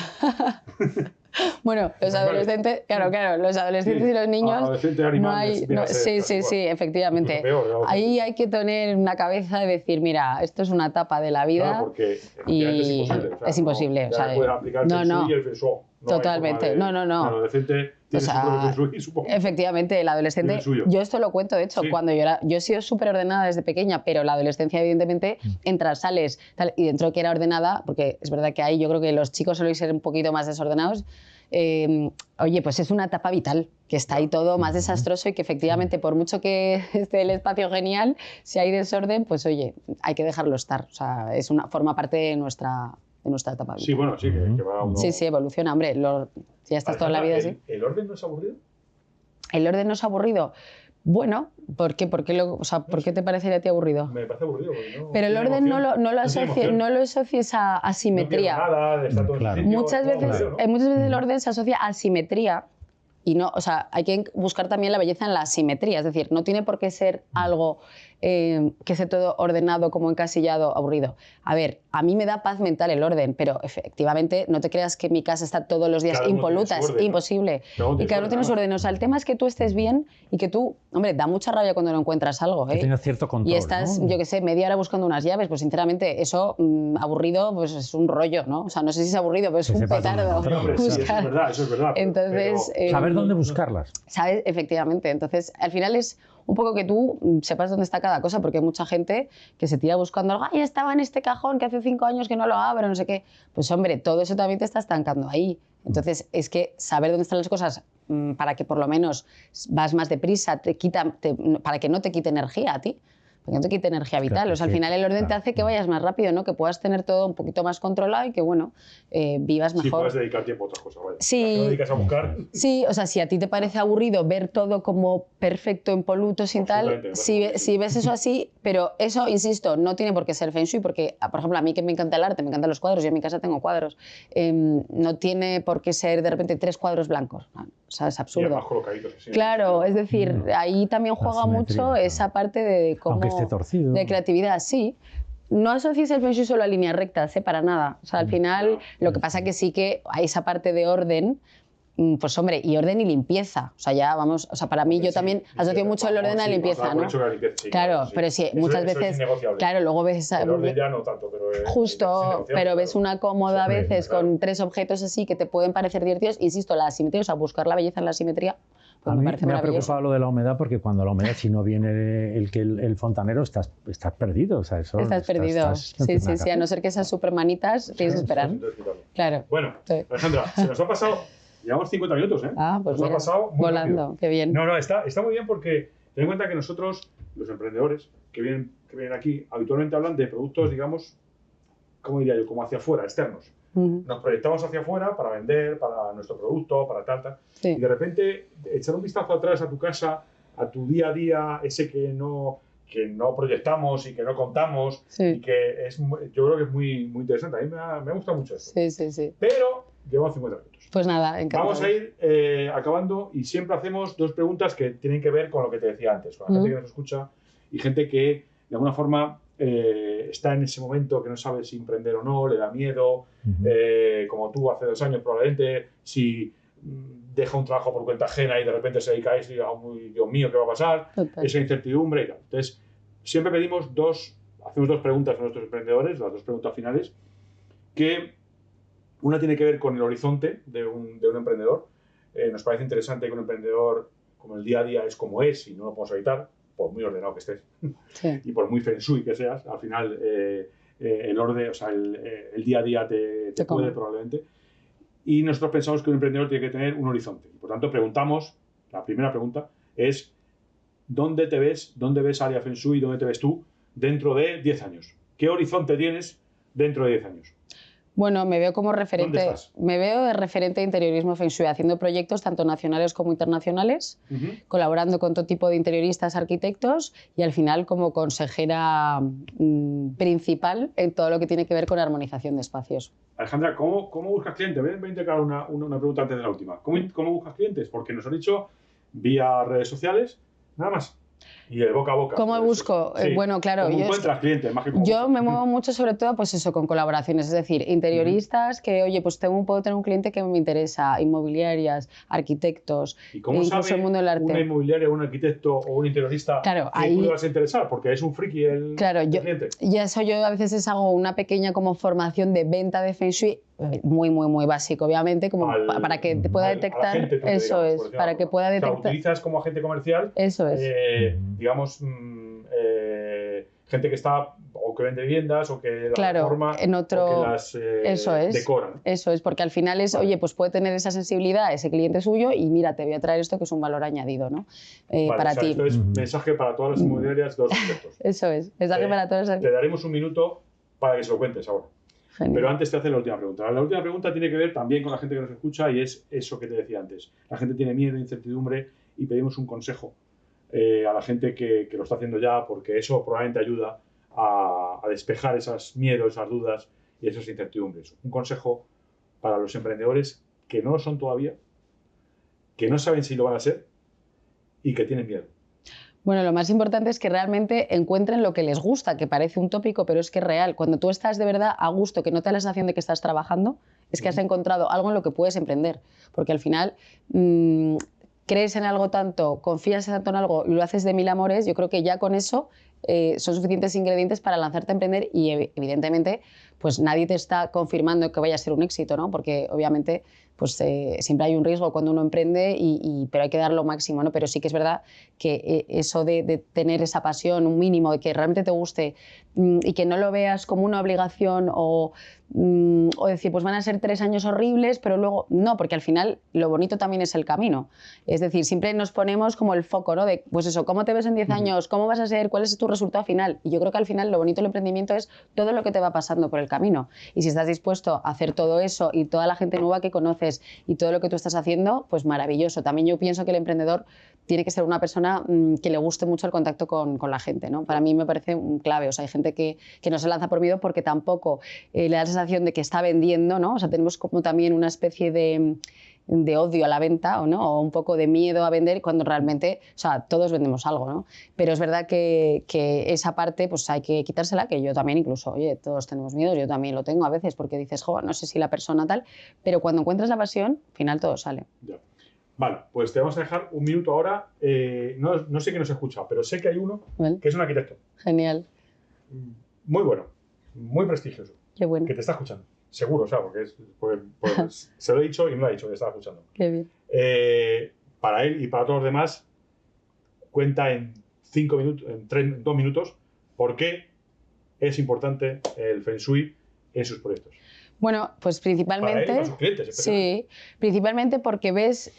S3: Bueno, los adolescentes, claro, los adolescentes y los niños.
S1: Adolescente, animal,
S3: sí, efectivamente.
S1: Peor,
S3: ahí hay que tener una cabeza de decir, mira, esto es una etapa de la vida.
S1: Claro, porque
S3: y
S1: es imposible.
S3: Es imposible.
S1: No puedes aplicar el feng shui y el feng shui.
S3: Totalmente. No.
S1: El adolescente tiene su propio feng shui, supongo.
S3: Efectivamente, el adolescente. Yo esto lo cuento, de hecho, cuando yo he sido súper ordenada desde pequeña, pero la adolescencia, evidentemente, entras, sales, tal, y dentro de que era ordenada, porque es verdad que ahí yo creo que los chicos suelen ser un poquito más desordenados. Oye, pues es una etapa vital, que está ahí todo más desastroso y que efectivamente, por mucho que esté el espacio genial, si hay desorden, pues oye, hay que dejarlo estar. O sea, forma parte de nuestra etapa vital.
S1: Sí, bueno, sí, que va uno...
S3: Sí, evoluciona, hombre. Si ya estás toda la vida así.
S1: ¿El orden no es aburrido?
S3: ¿El orden no es aburrido? Bueno, ¿por qué? ¿Por qué te parecería a ti aburrido?
S1: Me parece aburrido. No,
S3: pero el orden no lo asocies a simetría.
S1: No nada, está todo en su sitio,
S3: muchas veces el orden se asocia a simetría y no, o sea, hay que buscar también la belleza en la simetría, es decir, no tiene por qué ser algo que esté todo ordenado, como encasillado, aburrido. A ver, a mí me da paz mental el orden, pero efectivamente no te creas que mi casa está todos los días impoluta, es imposible. Y cada uno tiene su orden. O sea, el tema es que tú estés bien y que tú, hombre, da mucha rabia cuando no encuentras algo.
S2: Que tengas cierto control.
S3: Y estás,
S2: ¿no?
S3: yo qué sé, media hora buscando unas llaves, pues sinceramente eso, aburrido, pues es un rollo, ¿no? O sea, no sé si es aburrido, pero es un petardo.
S1: Sí, eso es verdad.
S3: Entonces,
S2: saber dónde buscarlas.
S3: ¿Sabes? Efectivamente. Entonces, al final es un poco que tú sepas dónde está cada cosa, porque hay mucha gente que se tira buscando algo, ¡ay, estaba en este cajón que hace 5 años que no lo abro, no sé qué! Pues hombre, todo eso también te está estancando ahí. Entonces, es que saber dónde están las cosas para que por lo menos vas más deprisa, para que no te quite energía a ti. Porque no te quite energía vital. Claro, o sea, al final el orden te hace que vayas más rápido, ¿no? Que puedas tener todo un poquito más controlado y que, bueno, vivas mejor.
S1: Sí, puedes dedicar tiempo a otras cosas, vaya.
S3: Sí.
S1: ¿Te dedicas a buscar?
S3: Sí, o sea, si a ti te parece aburrido ver todo como perfecto, impoluto, sin tal, si ves eso así, pero eso, insisto, no tiene por qué ser feng shui, porque, por ejemplo, a mí que me encanta el arte, me encantan los cuadros, yo en mi casa tengo cuadros, no tiene por qué ser de repente 3 cuadros blancos. O sea, es absurdo.
S1: Sí,
S3: claro, es decir, ahí también juega mucho esa parte de cómo...
S2: Aunque esté torcido.
S3: De creatividad, sí. No asocies el feng shui solo a líneas rectas, para nada. O sea, al final, lo que pasa es que sí que hay esa parte de orden, pues hombre, y orden y limpieza. O sea, ya vamos, o sea, para mí yo también asocio mucho el orden a la limpieza, ¿no? Claro, pero sí, muchas veces, claro, luego ves...
S1: El orden ya no tanto, pero...
S3: Justo, pero ves una cómoda a veces con 3 objetos así que te pueden parecer divertidos. Insisto, la asimetría, o sea, buscar la belleza en la asimetría, pues
S2: a mí me ha preocupado lo de la humedad, porque cuando la humedad, si no viene el fontanero, estás perdido. O sea,
S3: estás perdido. Sí, a no ser que esas supermanitas, tienes que esperar. Claro.
S1: Bueno, Alejandra, se nos ha pasado... Llevamos 50 minutos, ¿eh?
S3: Pues
S1: nos
S3: mira,
S1: ha pasado muy
S3: volando,
S1: rápido.
S3: Qué bien.
S1: No, está muy bien porque ten en cuenta que nosotros, los emprendedores que vienen aquí, habitualmente hablan de productos, digamos, ¿cómo diría yo? Como hacia afuera, externos. Nos proyectamos hacia afuera para vender, para nuestro producto, para tal. Sí. Y de repente, echar un vistazo atrás a tu casa, a tu día a día, ese que no proyectamos y que no contamos, y que yo creo que es muy, muy interesante. A mí me ha gustado mucho esto.
S3: Sí.
S1: Pero llevamos 50 minutos.
S3: Pues nada, encantado.
S1: Vamos a ir acabando y siempre hacemos 2 preguntas que tienen que ver con lo que te decía antes, con la gente que nos escucha y gente que de alguna forma está en ese momento que no sabe si emprender o no, le da miedo, como tú hace 2 años probablemente, si deja un trabajo por cuenta ajena y de repente se dedica a eso y diga, oh, Dios mío, ¿qué va a pasar? Total. Esa incertidumbre y tal. Entonces, siempre pedimos hacemos 2 preguntas a nuestros emprendedores, las 2 preguntas finales, que una tiene que ver con el horizonte de un emprendedor. Nos parece interesante que un emprendedor, como el día a día es como es y no lo podemos evitar, por muy ordenado que estés y por muy feng shui que seas, al final el orden, o sea, el día a día te puede probablemente. Y nosotros pensamos que un emprendedor tiene que tener un horizonte. Y por tanto, preguntamos, la primera pregunta es, ¿dónde ves Área Feng Shui, dónde te ves tú dentro de 10 años? ¿Qué horizonte tienes dentro de 10 años?
S3: Bueno, me veo como referente,
S1: ¿Dónde estás?
S3: me veo de referente de interiorismo Feng Shui, haciendo proyectos tanto nacionales como internacionales, colaborando con todo tipo de interioristas, arquitectos y al final como consejera principal en todo lo que tiene que ver con armonización de espacios.
S1: Alejandra, ¿cómo buscas clientes? Voy a intentar una pregunta antes de la última. ¿Cómo buscas clientes? Porque nos han dicho vía redes sociales, nada más. Y el boca a boca.
S3: ¿Cómo busco?
S1: Sí.
S3: Bueno, claro.
S1: ¿Cómo encuentras clientes? Más que cómo
S3: yo
S1: buscas.
S3: me muevo mucho sobre todo pues eso, con colaboraciones, es decir, interioristas que, oye, pues puedo tener un cliente que me interesa, inmobiliarias, arquitectos,
S1: ¿Y cómo
S3: incluso
S1: sabe
S3: el mundo del arte.
S1: una inmobiliaria, un arquitecto o un interiorista
S3: Claro,
S1: que
S3: ahí,
S1: tú le vas a interesar? Porque es un friki el cliente.
S3: Y eso yo a veces hago una pequeña como formación de venta de Feng Shui, muy básico, obviamente, como para que te pueda detectar. Eso es, para que pueda detectar.
S1: O sea, utilizas como agente comercial.
S3: Eso es.
S1: Digamos, gente que está o que vende viviendas o que las reforma
S3: en otro,
S1: o que las decoran.
S3: Eso es, porque al final es, oye, pues puede tener esa sensibilidad ese cliente suyo y mira, te voy a traer esto que es un valor añadido, ¿no? Para
S1: o sea,
S3: ti.
S1: Esto es mensaje para todas las inmobiliarias de los aspectos.
S3: Eso es, mensaje para todas las.
S1: Te daremos un minuto para que se lo cuentes ahora.
S3: Genial.
S1: Pero antes te hace la última pregunta. La última pregunta tiene que ver también con la gente que nos escucha y es eso que te decía antes. La gente tiene miedo, incertidumbre y pedimos un consejo a la gente que lo está haciendo ya, porque eso probablemente ayuda a despejar esos miedos, esas dudas y esas incertidumbres. Un consejo para los emprendedores que no lo son todavía, que no saben si lo van a ser y que tienen miedo.
S3: Bueno, lo más importante es que realmente encuentren lo que les gusta, que parece un tópico, pero es que es real. Cuando tú estás de verdad a gusto, que no te da la sensación de que estás trabajando, es que has encontrado algo en lo que puedes emprender. Porque al final crees en algo tanto, confías tanto en algo y lo haces de mil amores, yo creo que ya con eso son suficientes ingredientes para lanzarte a emprender y evidentemente pues nadie te está confirmando que vaya a ser un éxito, ¿no? Porque obviamente pues siempre hay un riesgo cuando uno emprende, pero hay que dar lo máximo, ¿no? Pero sí que es verdad que eso de tener esa pasión, un mínimo, de que realmente te guste y que no lo veas como una obligación o decir, pues van a ser 3 años horribles, pero luego no, porque al final lo bonito también es el camino. Es decir, siempre nos ponemos como el foco, ¿no? De, pues eso, ¿cómo te ves en 10 años? ¿Cómo vas a ser? ¿Cuál es tu resultado final? Y yo creo que al final lo bonito del emprendimiento es todo lo que te va pasando por el camino. Y si estás dispuesto a hacer todo eso y toda la gente nueva que conoces y todo lo que tú estás haciendo, pues maravilloso. También yo pienso que el emprendedor tiene que ser una persona que le guste mucho el contacto con la gente, ¿no? Para mí me parece un clave. O sea, hay gente que no se lanza por miedo porque tampoco le da la sensación de que está vendiendo, ¿no? O sea, tenemos como también una especie de odio a la venta o un poco de miedo a vender cuando realmente, o sea, todos vendemos algo, ¿no? Pero es verdad que esa parte pues hay que quitársela, que yo también incluso, oye, todos tenemos miedo, yo también lo tengo a veces porque dices, jo, no sé si la persona tal, pero cuando encuentras la pasión, al final todo sale.
S1: Ya. Vale, pues te vamos a dejar un minuto ahora. No sé quién nos escucha, pero sé que hay uno que es un arquitecto.
S3: Genial.
S1: Muy bueno, muy prestigioso.
S3: Qué bueno.
S1: Que te está escuchando. Seguro, o sea, porque se lo he dicho y me lo ha dicho que estaba escuchando.
S3: Qué bien.
S1: Para él y para todos los demás, cuenta en 5 minutos, en 2 minutos, por qué es importante el Feng Shui en sus proyectos.
S3: Bueno, pues principalmente.
S1: Para él y para sus clientes,
S3: sí, principalmente porque ves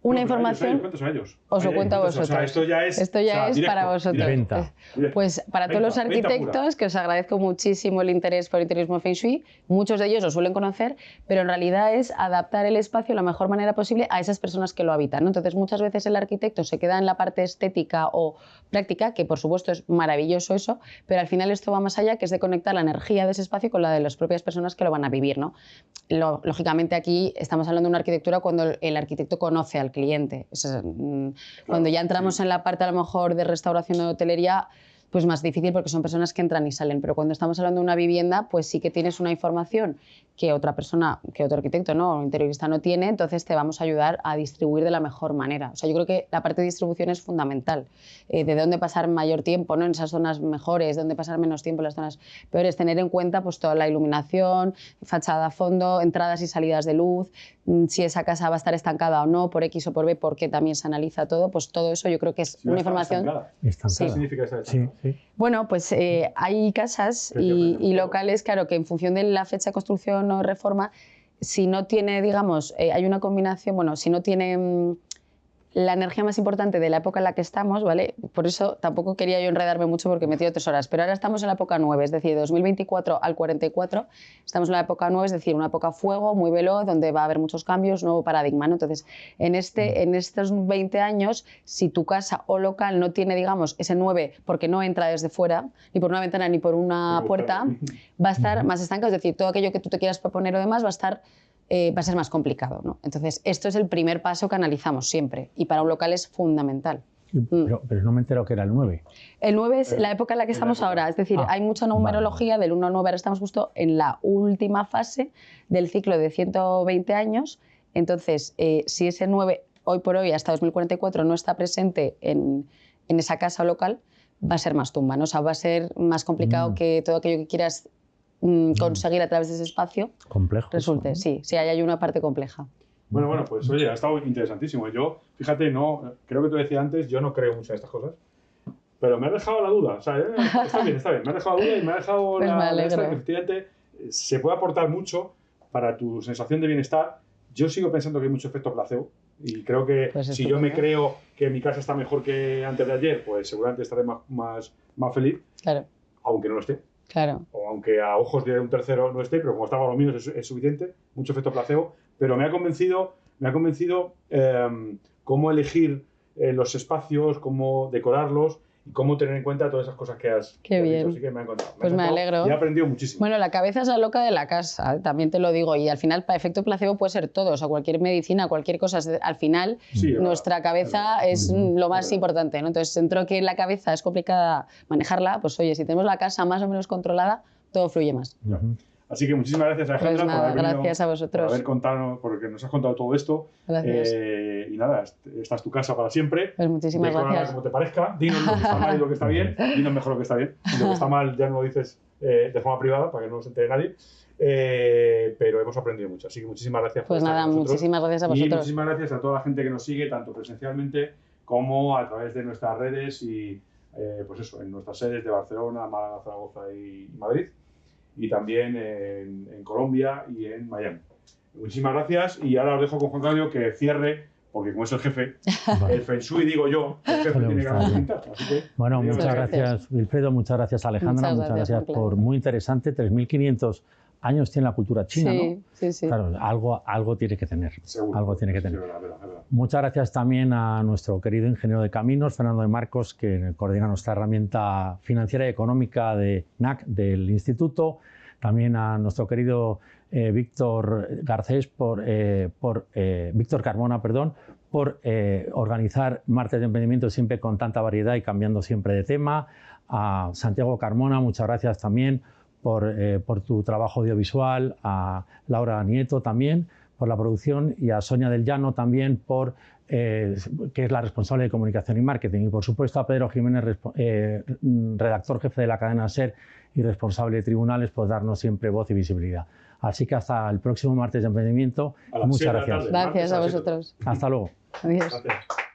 S3: una información.
S1: ¿Cuántos son ellos?
S3: Os lo cuento a vosotros.
S1: O sea, esto ya es
S3: directo, para vosotros.
S2: Venta.
S3: Pues para todos los arquitectos, que os agradezco muchísimo el interés por el interiorismo Feng Shui, muchos de ellos lo suelen conocer, pero en realidad es adaptar el espacio de la mejor manera posible a esas personas que lo habitan, ¿no? Entonces, muchas veces el arquitecto se queda en la parte estética o práctica, que por supuesto es maravilloso eso, pero al final esto va más allá, que es de conectar la energía de ese espacio con la de las propias personas que lo van a vivir, ¿no? Lógicamente aquí estamos hablando de una arquitectura cuando el arquitecto conoce al cliente. Cuando ya entramos en la parte a lo mejor de restauración o de hotelería, pues más difícil porque son personas que entran y salen, pero cuando estamos hablando de una vivienda, pues sí que tienes una información que otra persona, que otro arquitecto o interiorista no tiene, entonces te vamos a ayudar a distribuir de la mejor manera. O sea, yo creo que la parte de distribución es fundamental, de dónde pasar mayor tiempo, ¿no? En esas zonas mejores, dónde pasar menos tiempo en las zonas peores, tener en cuenta pues toda la iluminación, fachada a fondo, entradas y salidas de luz, si esa casa va a estar estancada o no, por X o por B, porque también se analiza todo, pues todo eso yo creo que es una información.
S2: Estancada.
S1: ¿Qué significa esa
S2: Sí, sí.
S3: Bueno, pues hay casas y locales, claro, que en función de la fecha de construcción o reforma, si no tiene, digamos, hay una combinación, bueno, si no tiene la energía más importante de la época en la que estamos, ¿vale? Por eso tampoco quería yo enredarme mucho porque me he metido 3 horas, pero ahora estamos en la época 9, es decir, de 2024 al 44 estamos en la época 9, es decir, una época fuego, muy veloz, donde va a haber muchos cambios, nuevo paradigma, ¿no? Entonces, en estos 20 años, si tu casa o local no tiene, digamos, ese 9 porque no entra desde fuera, ni por una ventana ni por una puerta, va a estar más estancado, es decir, todo aquello que tú te quieras proponer o demás va a ser más complicado, ¿no? Entonces, esto es el primer paso que analizamos siempre y para un local es fundamental.
S2: Pero no me entero que era el 9.
S3: El 9 es la época en la que estamos ahora, es decir, hay mucha numerología del 1 al 9, ahora estamos justo en la última fase del ciclo de 120 años, entonces, si ese 9 hoy por hoy hasta 2044 no está presente en esa casa o local, va a ser más tumba, ¿no? O sea, va a ser más complicado que todo aquello que quieras conseguir a través de ese espacio
S2: complejo
S3: resulte,
S2: eso, ¿no?
S3: sí, hay una parte compleja.
S1: Bueno, pues oye, ha estado interesantísimo. Yo, fíjate, creo que te decía antes, yo no creo mucho en estas cosas, pero me ha dejado la duda. O sea, está bien, me ha dejado la duda y me ha dejado
S3: Pues
S1: la esta, que efectivamente se puede aportar mucho para tu sensación de bienestar. Yo sigo pensando que hay mucho efecto placebo y creo que
S3: Pues
S1: si yo me creo que mi casa está mejor que antes de ayer, pues seguramente estaré más feliz,
S3: Claro.
S1: aunque no lo esté.
S3: Claro.
S1: O aunque a ojos de un tercero no esté, pero como estaba lo mío es suficiente, mucho efecto placebo, pero me ha convencido cómo elegir los espacios, cómo decorarlos y cómo tener en cuenta todas esas cosas que has dicho. Así que me ha encantado.
S3: Pues me alegro.
S1: Y he aprendido muchísimo.
S3: Bueno, la cabeza es la loca de la casa, también te lo digo, y al final para efecto placebo puede ser todo, o sea, cualquier medicina, cualquier cosa, al final nuestra cabeza es lo más importante, ¿no? Entonces, dentro que la cabeza es complicada manejarla, pues oye, si tenemos la casa más o menos controlada, todo fluye más.
S1: Así que muchísimas gracias, Alejandra,
S3: pues nada, gracias a vosotros.
S1: por haber contado, porque nos has contado todo esto.
S3: Gracias.
S1: Y nada, esta es tu casa para siempre.
S3: Pues muchísimas gracias.
S1: Como te parezca, dinos lo que está mal y lo que está bien, dinos mejor lo que está bien. Y lo que está mal ya no lo dices de forma privada para que no se entere nadie. Pero hemos aprendido mucho, así que muchísimas gracias por estar con nosotros.
S3: Muchísimas gracias a vosotros.
S1: Y muchísimas gracias a toda la gente que nos sigue, tanto presencialmente como a través de nuestras redes y pues eso, en nuestras sedes de Barcelona, Málaga, Zaragoza y Madrid. Y también en Colombia y en Miami. Muchísimas gracias y ahora os dejo con Juan Claudio que cierre, porque como es el jefe, el Feng Shui digo yo, el jefe tiene que argumentar.
S2: Bueno, muchas gracias Wilfredo, muchas gracias Alejandra, muchas gracias por muy interesante. 3.500 años tiene la cultura china, ¿no?
S3: Sí.
S2: Claro, algo tiene que tener.
S1: Seguro.
S2: Algo tiene que tener.
S1: Sí, verdad.
S2: Muchas gracias también a nuestro querido ingeniero de caminos, Fernando de Marcos, que coordina nuestra herramienta financiera y económica de NAC del Instituto. También a nuestro querido Víctor Garcés, Víctor Carmona, perdón, por organizar martes de emprendimiento siempre con tanta variedad y cambiando siempre de tema. A Santiago Carmona, muchas gracias también por tu trabajo audiovisual, a Laura Nieto también por la producción y a Sonia del Llano también que es la responsable de comunicación y marketing, y por supuesto a Pedro Jiménez, redactor jefe de la cadena SER y responsable de tribunales, por darnos siempre voz y visibilidad. Así que hasta el próximo martes de emprendimiento. Muchas gracias.
S3: Gracias a vosotros.
S2: Hasta luego.
S3: Adiós.
S1: Gracias.